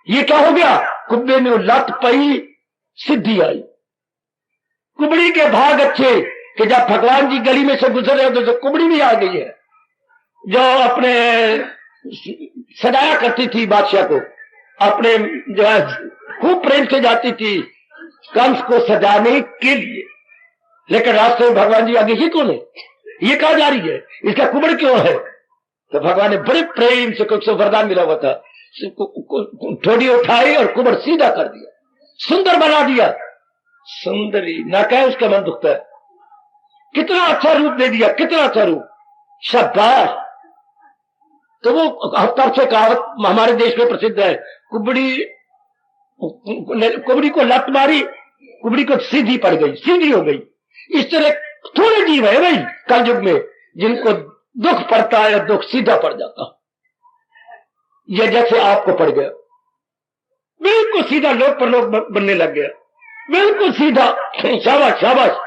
ये क्या हो गया, कुब्बे में लत पई सिद्धि आई। कुबड़ी के भाग अच्छे कि जब भगवान जी गली में से गुजर रहे तो कुबड़ी भी आ गई है, जो अपने सजाया करती थी बादशाह को, अपने जो है खूब प्रेम से जाती थी कंस को सजाने के लिए। लेकिन रास्ते में भगवान जी आगे ही कौन है, ये कहा जा रही है, इसका कुबड़ क्यों है। तो भगवान ने बड़े प्रेम से कुछ वरदान मिला हुआ था, ठोड़ी उठाई और कुबड़ सीधा कर दिया, सुंदर बना दिया। सुंदरी ना कहे उसका मन दुखता है, कितना अच्छा रूप दे दिया, कितना अच्छा रूप, शाबाश। तो वो तब से कहावत हमारे देश में प्रसिद्ध है, कुबड़ी को लत मारी, कुबड़ी को सीधी पड़ गई, सीधी हो गई। इस तरह थोड़े जीव है भाई कल युग में जिनको दुख पड़ता है, दुख सीधा पड़ जाता। ये जैसे आपको पड़ गया, बिल्कुल सीधा लोग पर लोग बनने लग गया, बिल्कुल सीधा। शाबाश शाबाश।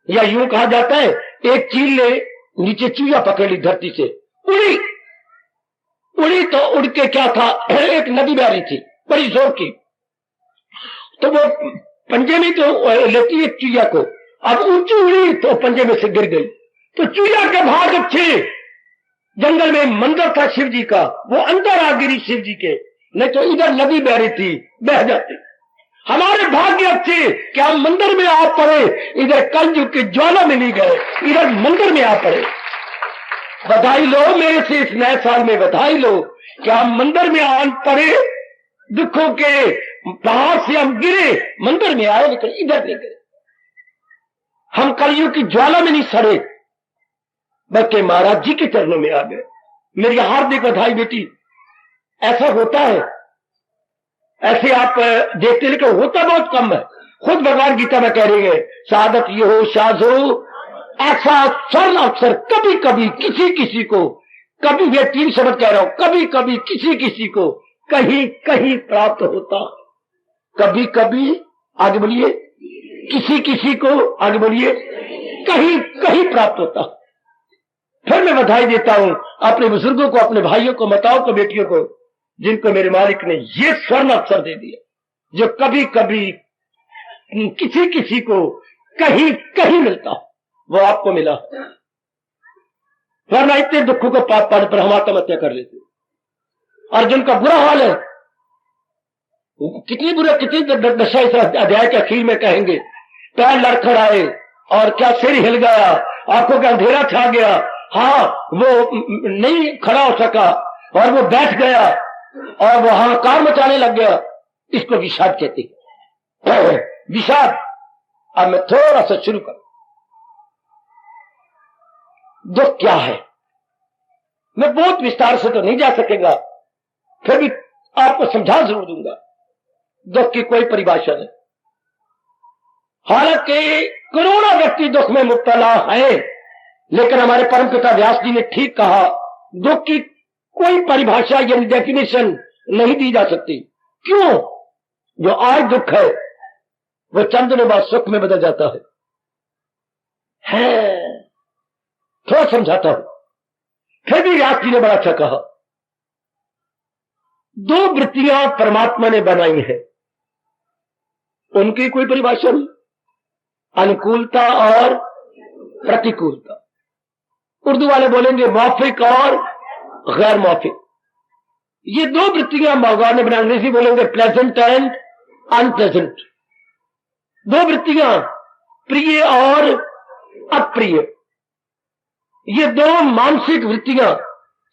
या यूं कहा जाता है, एक चील ने नीचे चूया पकड़ी धरती से, उड़ी उड़ी तो उड़ के क्या था, एक नदी बह रही थी बड़ी जोर की, तो वो पंजे में तो लेती है चूया को, अब ऊंची उड़ी तो पंजे में से गिर गई। तो चूया के भाग अच्छे, जंगल में मंदिर था शिव जी का, वो अंदर आ गिरी शिव जी के, नहीं तो इधर नदी बह रही थी, बह जाती। हमारे भाग्य अच्छे कि हम मंदिर में आ पड़े, इधर कलयुग की ज्वाला में नहीं गए, इधर मंदिर में आ पड़े। बधाई लो मेरे से इस नए साल में, बधाई लो कि हम मंदिर में आ पड़े, दुखों के पहाड़ से हम गिरे, मंदिर में आए, लेकिन इधर नहीं गए। हम कलयुग की ज्वाला में नहीं सड़े, बल्कि महाराज जी के चरणों में आ गए। मेरी हार्दिक बधाई बेटी। ऐसा होता है, ऐसे आप देखते, लेकिन होता बहुत कम है। खुद भगवान गीता में कह रही है, शहादत ये हो शाज हो, ऐसा स्वर्ण अवसर कभी कभी किसी किसी को, कभी ये 3 शब्द कह रहा हूं, कभी कभी किसी किसी को कहीं कहीं प्राप्त होता, कभी कभी, आगे बोलिए, किसी किसी को, आगे बोलिए, कहीं कहीं प्राप्त होता। फिर मैं बधाई देता हूं अपने बुजुर्गों को, अपने भाइयों को, माताओं को, बेटियों को, जिनको मेरे मालिक ने ये स्वर्ण अवसर दे दिया, जो कभी कभी किसी किसी को कहीं कहीं मिलता, वो आपको मिला। वरना इतने दुखों को पाप पाने पर हम आत्महत्या कर लेते। अर्जुन का बुरा हाल है, कितनी बुरा, कितनी दशा इस अध्याय के आखिर में कहेंगे। पैर लड़खड़ाए और क्या सिर हिल गया, आंखों का अंधेरा छा गया, हाँ वो नहीं खड़ा हो सका और वो बैठ गया और वो हाहाकार मचाने लग गया। इसको विषाद कहते हैं, विषाद। अब मैं थोड़ा सा शुरू करूं, दुख क्या है। मैं बहुत विस्तार से तो नहीं जा सकेगा, फिर भी आपको समझा जरूर दूंगा। दुख की कोई परिभाषा नहीं, हालांकि करोड़ों व्यक्ति दुख में मुब्तला है, लेकिन हमारे परमपिता व्यास जी ने ठीक कहा, दुख की कोई परिभाषा यानी डेफिनेशन नहीं दी जा सकती। क्यों? जो आज दुख है वो चंद दिनों बाद सुख में बदल जाता है। थोड़ा समझाता हूं, फिर भी व्यास जी ने बड़ा अच्छा कहा। दो वृत्तियां परमात्मा ने बनाई है, उनकी कोई परिभाषा नहीं, अनुकूलता और प्रतिकूलता। उर्दू वाले बोलेंगे मौफिक और गैर मौफिक। ये दो वृत्तियां भगवान ने बनाई, अंग्रेजी बोलेंगे प्लेजेंट एंड अनप्लेजेंट। दो वृत्तियां, प्रिय और अप्रिय। ये दो मानसिक वृत्तियां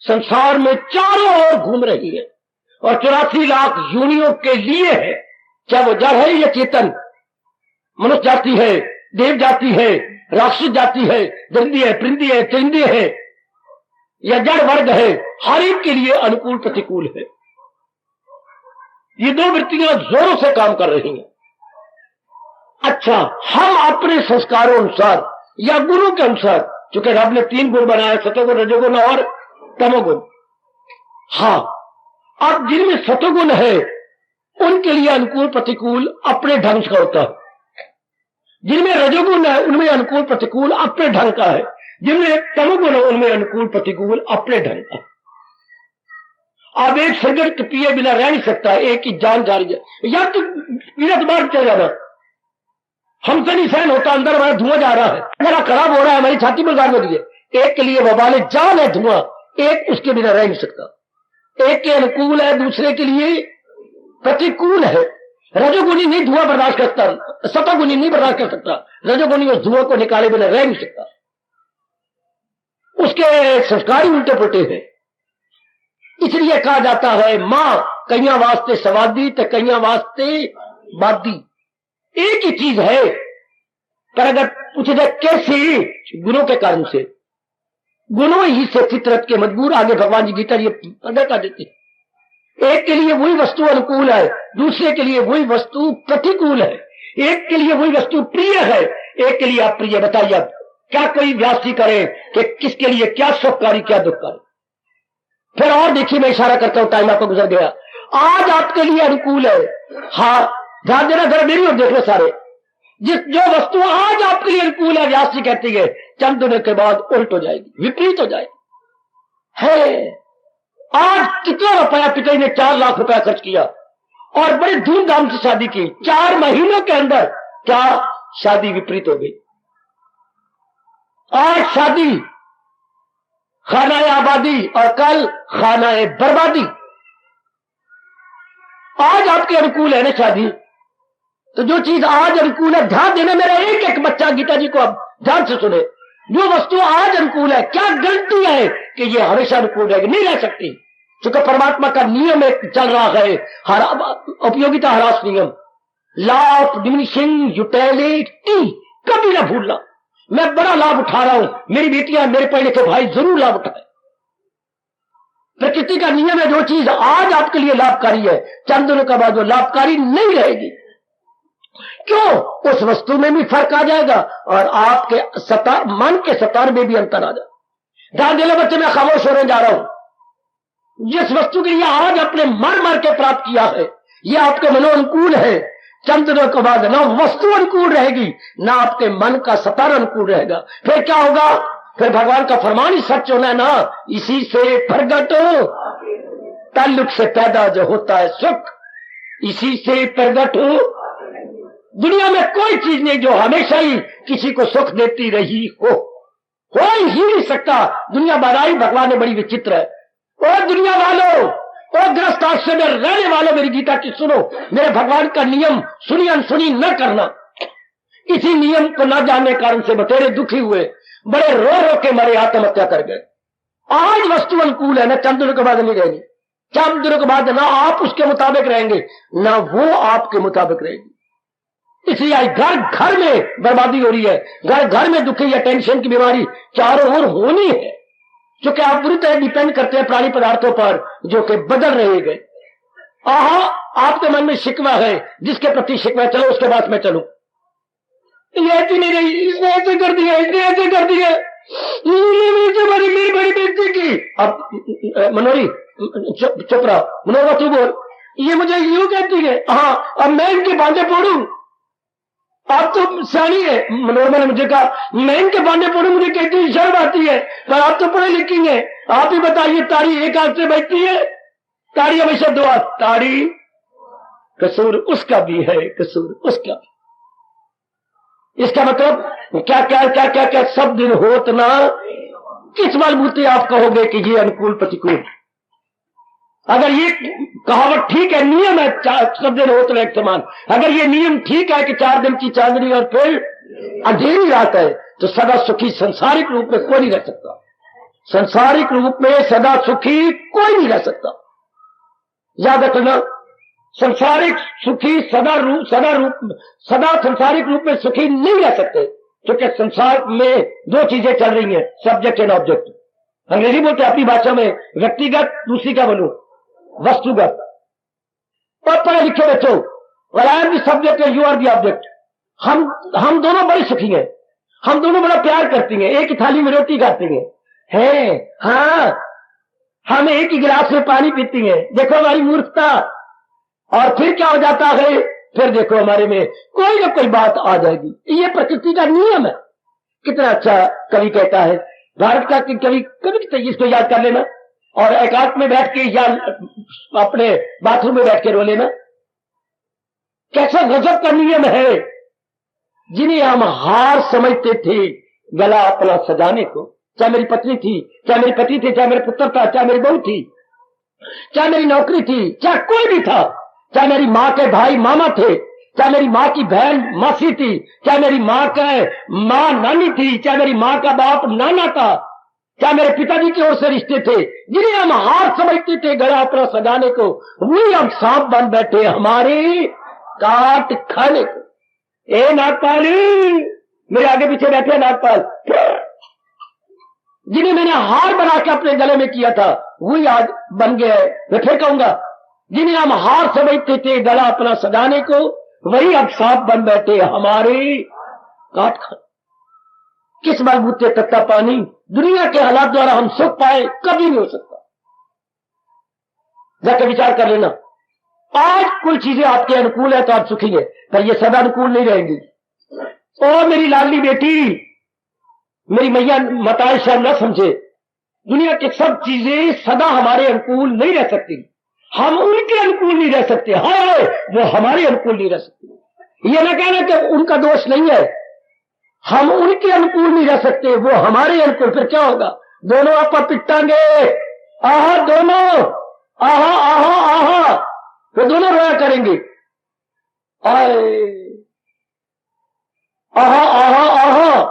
संसार में चारों ओर घूम रही है और 84 लाख योनियों के लिए है, चाहे वो जड़ है या चेतन, मनुष्य जाति है, देव जाति है, राक्षस जाति है, दंडी है, परिंदी है, चरिंदी है या जड़ वर्ग है, हर एक के लिए अनुकूल प्रतिकूल है। ये दो वृत्तियां जोरों से काम कर रही हैं। अच्छा, हम अपने संस्कारों अनुसार या गुरु के अनुसार, चूंकि रब ने 3 गुण बनाया, सतोगुण, रजोगुण और तमोगुण। हाँ, अब जिनमें सतोगुण है उनके लिए अनुकूल प्रतिकूल अपने ढंग का होता है, जिनमें रजोगुण है उनमें अनुकूल प्रतिकूल अपने ढंग का है, जिनमें तमोगुण है उनमें अनुकूल प्रतिकूल अपने ढंग का। अब एक सिगरेट पिए बिना रह नहीं सकता, एक की जान जा रही है, या तो पीना तो बाहर चल जाना, हमसे नहीं सहन होता, अंदर हमारा धुआं जा रहा है, मेरा खराब हो रहा है, हमारी छाती पर गाड़ लगी है। एक के लिए वबाले जान है धुआं, एक उसके बिना रह नहीं सकता। एक के अनुकूल है, दूसरे के लिए प्रतिकूल है। रजोगुणी नहीं धुआं बर्दाश्त करता, सतोगुणी नहीं बर्दाश्त कर सकता, रजोगुणी उस धुआं को निकाले बिना रह नहीं सकता, उसके संस्कार ही उल्टे पुलटे हैं। इसलिए कहा जाता है मां कईया वास्ते सवादी तो कईया वास्ते बादी। एक ही चीज है, पर अगर पूछे जाए कैसे, गुणों के कारण से, गुणों ही से फितरत के मजबूर। आगे भगवान जी गीता ये प्रकट कर देते हैं। एक के लिए वही वस्तु अनुकूल है, दूसरे के लिए वही वस्तु प्रतिकूल है। एक के लिए वही वस्तु प्रिय है, एक के लिए अप्रिय। बताइए अब क्या कोई व्यास जी करे कि किसके लिए क्या सुखकारी क्या दुखकारी। फिर और देखिए, मैं इशारा करता हूं, टाइम आपको गुजर गया। आज आपके लिए अनुकूल है, हाँ ध्यान देना, जरा मेरी ओर देख लो सारे। जो वस्तु आज आपके लिए अनुकूल है, व्यास जी कहती है चंद दिनों के बाद उल्ट हो जाएगी, विपरीत हो जाएगी। है आज कितना रुपया पिता ने 4 लाख रुपया खर्च किया और बड़े धूमधाम से शादी की, 4 महीनों के अंदर क्या शादी विपरीत हो गई। आज शादी खाना आबादी और कल खाना बर्बादी। आज आपके अनुकूल है ना शादी, तो जो चीज आज अनुकूल है, ध्यान देना मेरा एक एक बच्चा, गीता जी को अब ध्यान से सुने। जो वस्तु आज अनुकूल है, क्या गारंटी है कि ये हमेशा अनुकूल रहेगी? नहीं रह सकती, क्योंकि परमात्मा का नियम एक चल रहा है, उपयोगिता ह्रास नियम, लॉ ऑफ डिमिनिशिंग यूटिलिटी। कभी ना भूलना, मैं बड़ा लाभ उठा रहा हूं, मेरी बेटियां, मेरे पढ़े लिखे भाई जरूर लाभ उठाए। प्रकृति का नियम है, जो चीज आज आपके लिए लाभकारी है, चंद दिनों के बाद वो लाभकारी नहीं रहेगी। क्यों? उस वस्तु में भी फर्क आ जाएगा और आपके सतार, मन के सतार में भी अंतर आ जाएगा। ध्यान देना बच्चे, मैं खामोश होने जा रहा हूं। जिस वस्तु के लिए आज आपने मर मर के प्राप्त किया है, यह आपके मनोअनुकूल है, चंद दिनों के बाद ना वस्तु अनुकूल रहेगी, ना आपके मन का सतार अनुकूल रहेगा। फिर क्या होगा? फिर भगवान का फरमान ही सच होना है ना, इसी से प्रगट हो ताल्लुक से पैदा जो होता है सुख, इसी से प्रगट हो। दुनिया में कोई चीज नहीं जो हमेशा ही किसी को सुख देती रही हो ही नहीं सकता। दुनिया बनाई भगवान ने बड़ी विचित्र है। और दुनिया वालों, और ग्रस्त आश्रम में रहने वालों, मेरी गीता की सुनो, मेरे भगवान का नियम सुनी अनसुनी न करना। इसी नियम को न जानने कारण से बतेरे दुखी हुए, बड़े रो रो के मरे, आत्महत्या कर गए। आज वस्तु अनुकूल है ना, चंद दिनों के बाद नहीं रहेगी। चंद दिनों के बाद ना आप उसके मुताबिक रहेंगे, ना वो आपके मुताबिक रहेगी। इसलिए आज घर घर में बर्बादी हो रही है, घर घर में दुखी या टेंशन की बीमारी चारों ओर होनी है, क्योंकि आप पूरी तरह डिपेंड करते हैं प्राणी पदार्थों पर जो कि बदल रहे गए। आपके मन में शिकवा है, जिसके प्रति शिकवा, चलो उसके बाद मैं चलूं, ये ऐसी नहीं रही, इसने ऐसे कर दिया, इसने ऐसे कर दिया, मेरी बड़ी बेइज्जती की। अब मनोरी चुप रहा, मनोरमा तू बोल, ये मुझे यूं कहती है, हाँ अब मैं इनके बांधे पड़ू? आप तो सियाणी है। मनोरमा ने मुझे कहा मैं इनके बांधे पड़ू, मुझे कहती शर्म आती है, पर आप तो पढ़े लिखी हैं, आप ही बताइए ताड़ी एक हाथ से बैठती है, ताड़ी हमेशा दो हाथ? ताड़ी कसूर उसका भी है, कसूर उसका भी। इसका मतलब क्या क्या क्या क्या क्या सब दिन होत ना, किस बलबूते आप कहोगे कि ये अनुकूल प्रतिकूल? अगर ये कहावत ठीक है, नियम है सब दिन होत ना एक समान, अगर ये नियम ठीक है कि 4 दिन की चांदनी और फिर अंधेरी रात है, तो सदा सुखी संसारिक रूप में कोई नहीं रह सकता। संसारिक रूप में सदा सुखी कोई नहीं रह सकता। याद रखना, संसारिक सुखी सदा संसारिक रूप में सुखी नहीं रह सकते, क्योंकि संसार में 2 चीजें चल रही हैं, सब्जेक्ट एंड ऑब्जेक्ट। अंग्रेजी बोलते अपनी भाषा में व्यक्तिगत, दूसरी क्या बोलूं, वस्तुगत। और पढ़े लिखे बच्चों, I am the subject and you are the object. हम दोनों बड़े सुखी हैं, हम दोनों बड़ा प्यार करती हैं, एक ही थाली में रोटी खाती हैं, हाँ हम एक ही गिलास में पानी पीती हैं। देखो हमारी मूर्खता। और फिर क्या हो जाता है, फिर देखो हमारे में कोई ना कोई बात आ जाएगी। ये प्रकृति का नियम है। कितना अच्छा कवि कहता है, भारत का कवि कभी इसको याद कर लेना और एकांत में बैठ के या अपने बाथरूम में बैठ के रो लेना। कैसा गजब का नियम है, जिन्हें हम हार समझते थे गला अपना सजाने को। चाहे मेरी पत्नी थी, चाहे मेरे पति थे, चाहे मेरे पुत्र था, चाहे मेरी बहू थी, चाहे मेरी नौकरी थी, चाहे कोई भी था, चाहे मेरी माँ के भाई मामा थे, चाहे मेरी माँ की बहन मासी थी, चाहे मेरी माँ का माँ नानी थी, चाहे मेरी माँ का बाप नाना था, चाहे मेरे पिताजी की ओर से रिश्ते थे, जिन्हें हम हार समझते थे गला अपना सजाने को, वही हम सांप बन बैठे हमारे काट खाने को। ए नागपाल, मेरे आगे पीछे बैठे नागपाल, जिन्हें मैंने हार बना के अपने गले में किया था, वही आज बन गया है। मैं फिर कहूंगा, जिन्हें हम हार समझते थे गला अपना सजाने को, वही अब सांप बन बैठे हमारे काट खाने। किस बलबूते तत्ता पानी दुनिया के हालात द्वारा हम सुख पाए, कभी नहीं हो सकता। जाकर विचार कर लेना, आज कुल चीजें आपके अनुकूल है तो आप सुखी है, पर ये सदा अनुकूल नहीं रहेंगी। और मेरी लाडली बेटी, मेरी मैया मताए शायद न समझे, दुनिया की सब चीजें सदा हमारे अनुकूल नहीं रह सकती। हम उनके अनुकूल नहीं रह सकते, हाँ वो हमारे अनुकूल नहीं रह सकती। ये ना कहना कि उनका दोष नहीं है, हम उनके अनुकूल नहीं रह सकते, वो हमारे अनुकूल। फिर क्या होगा, दोनों आपस पिटांगे, आहा दोनों, आहा आहा आहा, वो दोनों रोया करेंगे, आए आहा आहा आहा,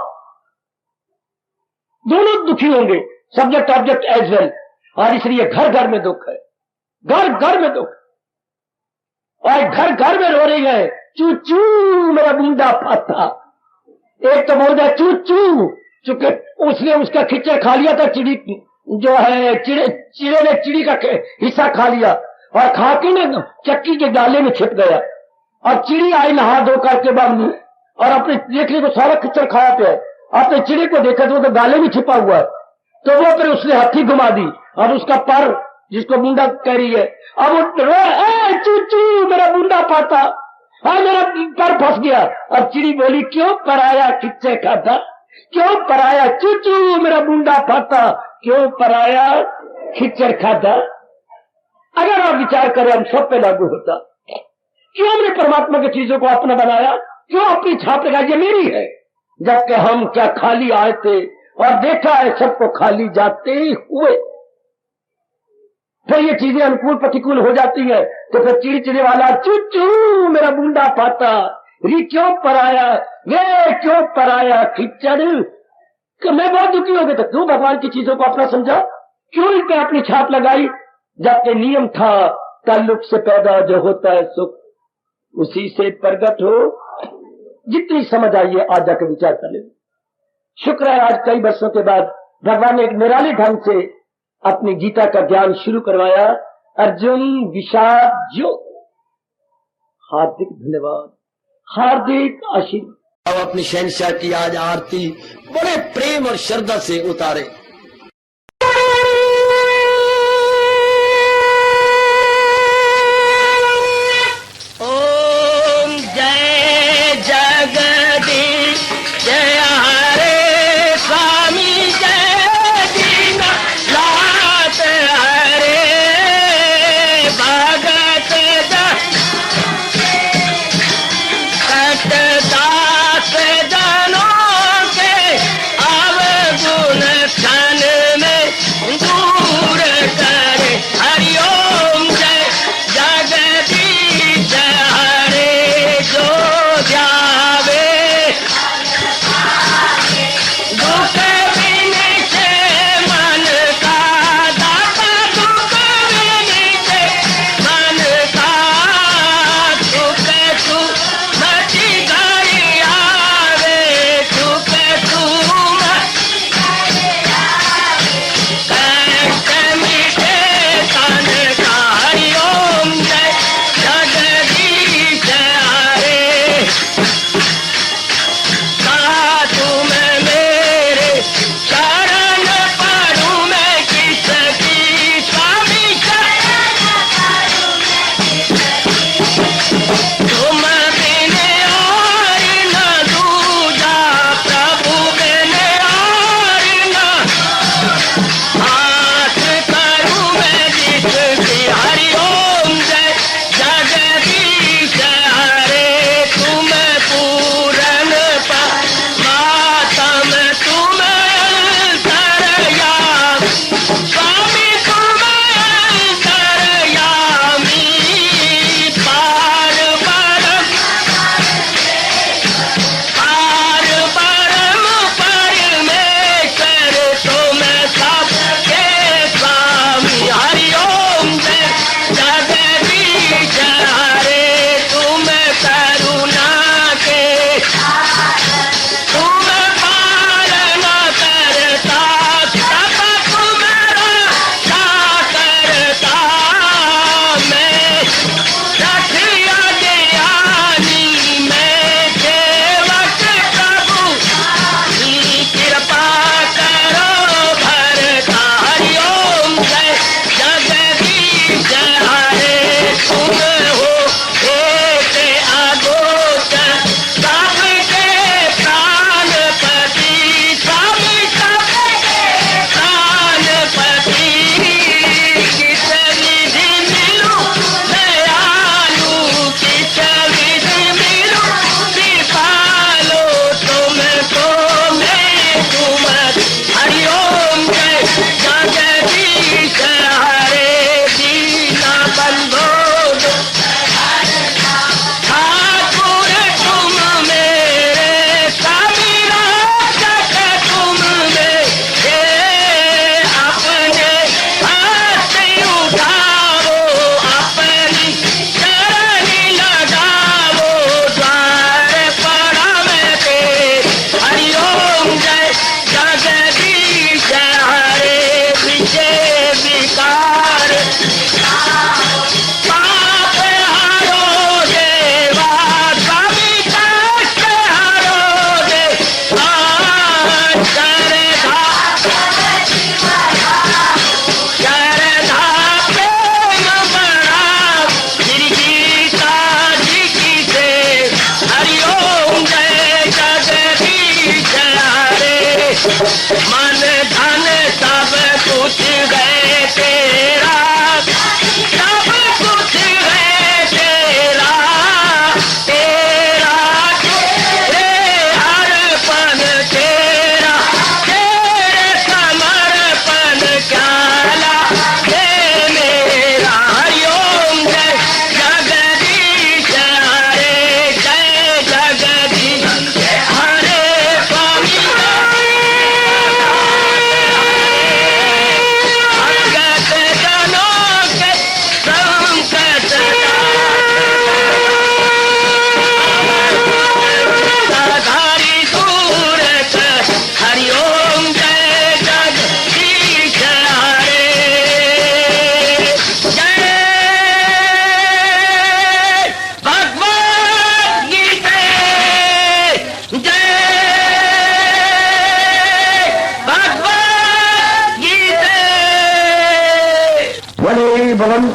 दोनों दुखी होंगे, सब्जेक्ट ऑब्जेक्ट एज वेल। और इसलिए घर घर में दुख है, घर घर में दुख, और घर घर में रो रही है, चू चू मेरा बूंदा फाता। एक तो बोल रहा चू चू, चूंकि उसने उसका खिच्चर खा लिया था, चिड़ी जो है चिड़े ने चिड़ी का हिस्सा खा लिया, और खा के ना चक्की के गाले में छिप गया, और चिड़ी आई नहा धो करके बाबू, और अपने देखने को सारा खिच्चर खाया पे, अपने चिड़ी को देखा तो गाले में छिपा हुआ है, तो वो फिर उसने हथी घुमा दी, और उसका पर जिसको बूंदा कह रही है, अब वो रो चू चू मेरा बूंदा पाता, हाँ मेरा पर फंस गया। अब चिड़ी बोली क्यों पराया खिच्चे खाता, क्यों पराया चू चू मेरा बूंदा पाता, क्यों पराया खिच्चर खाता। अगर आप विचार करें, हम सब पे लागू होता। क्यों हमने परमात्मा की चीजों को अपना बनाया, क्यों अपनी छाप लगाई, ये मेरी है, जबकि हम क्या खाली आए थे और देखा है सबको खाली जाते हुए। फिर ये चीजें अनुकूल प्रतिकूल हो जाती है, तो फिर चिड़ी चिड़ी वाला चू चू मेरा बूंदा पाता, री क्यों पराया, वे क्यों पराया खिच्चर। मैं बहुत दुखी हो गया था, क्यों भगवान की चीजों को अपना समझा, क्यों इन पे अपनी छाप लगाई, जबकि नियम था ताल्लुक से पैदा जो होता है सुख उसी से प्रगट हो। जितनी समझ आई है आज जाकर विचार कर ले। शुक्र है आज कई वर्षों के बाद भगवान ने एक निराले ढंग से अपनी गीता का ज्ञान शुरू करवाया। अर्जुन विषाद जो, हार्दिक धन्यवाद, हार्दिक आशीर्वाद। अब अपनी शहंशाह की आज आरती बड़े प्रेम और श्रद्धा से उतारे।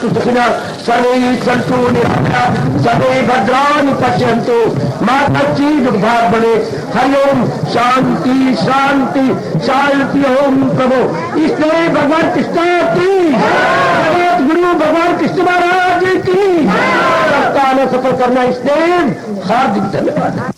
भवन्तु सुखिनः सर्वे सन्तु निरामयाः सर्वे भद्राणि पश्यन्तु मा कश्चित् दुर्भाग् भवेत्। हरि ओम शांति शांति शांति। ओम प्रभु इसलिए भगवान कृष्ण की जगत गुरु भगवान कृष्ण महाराज की सत्ता ने सफल करना इसलिए हार्दिक धन्यवाद।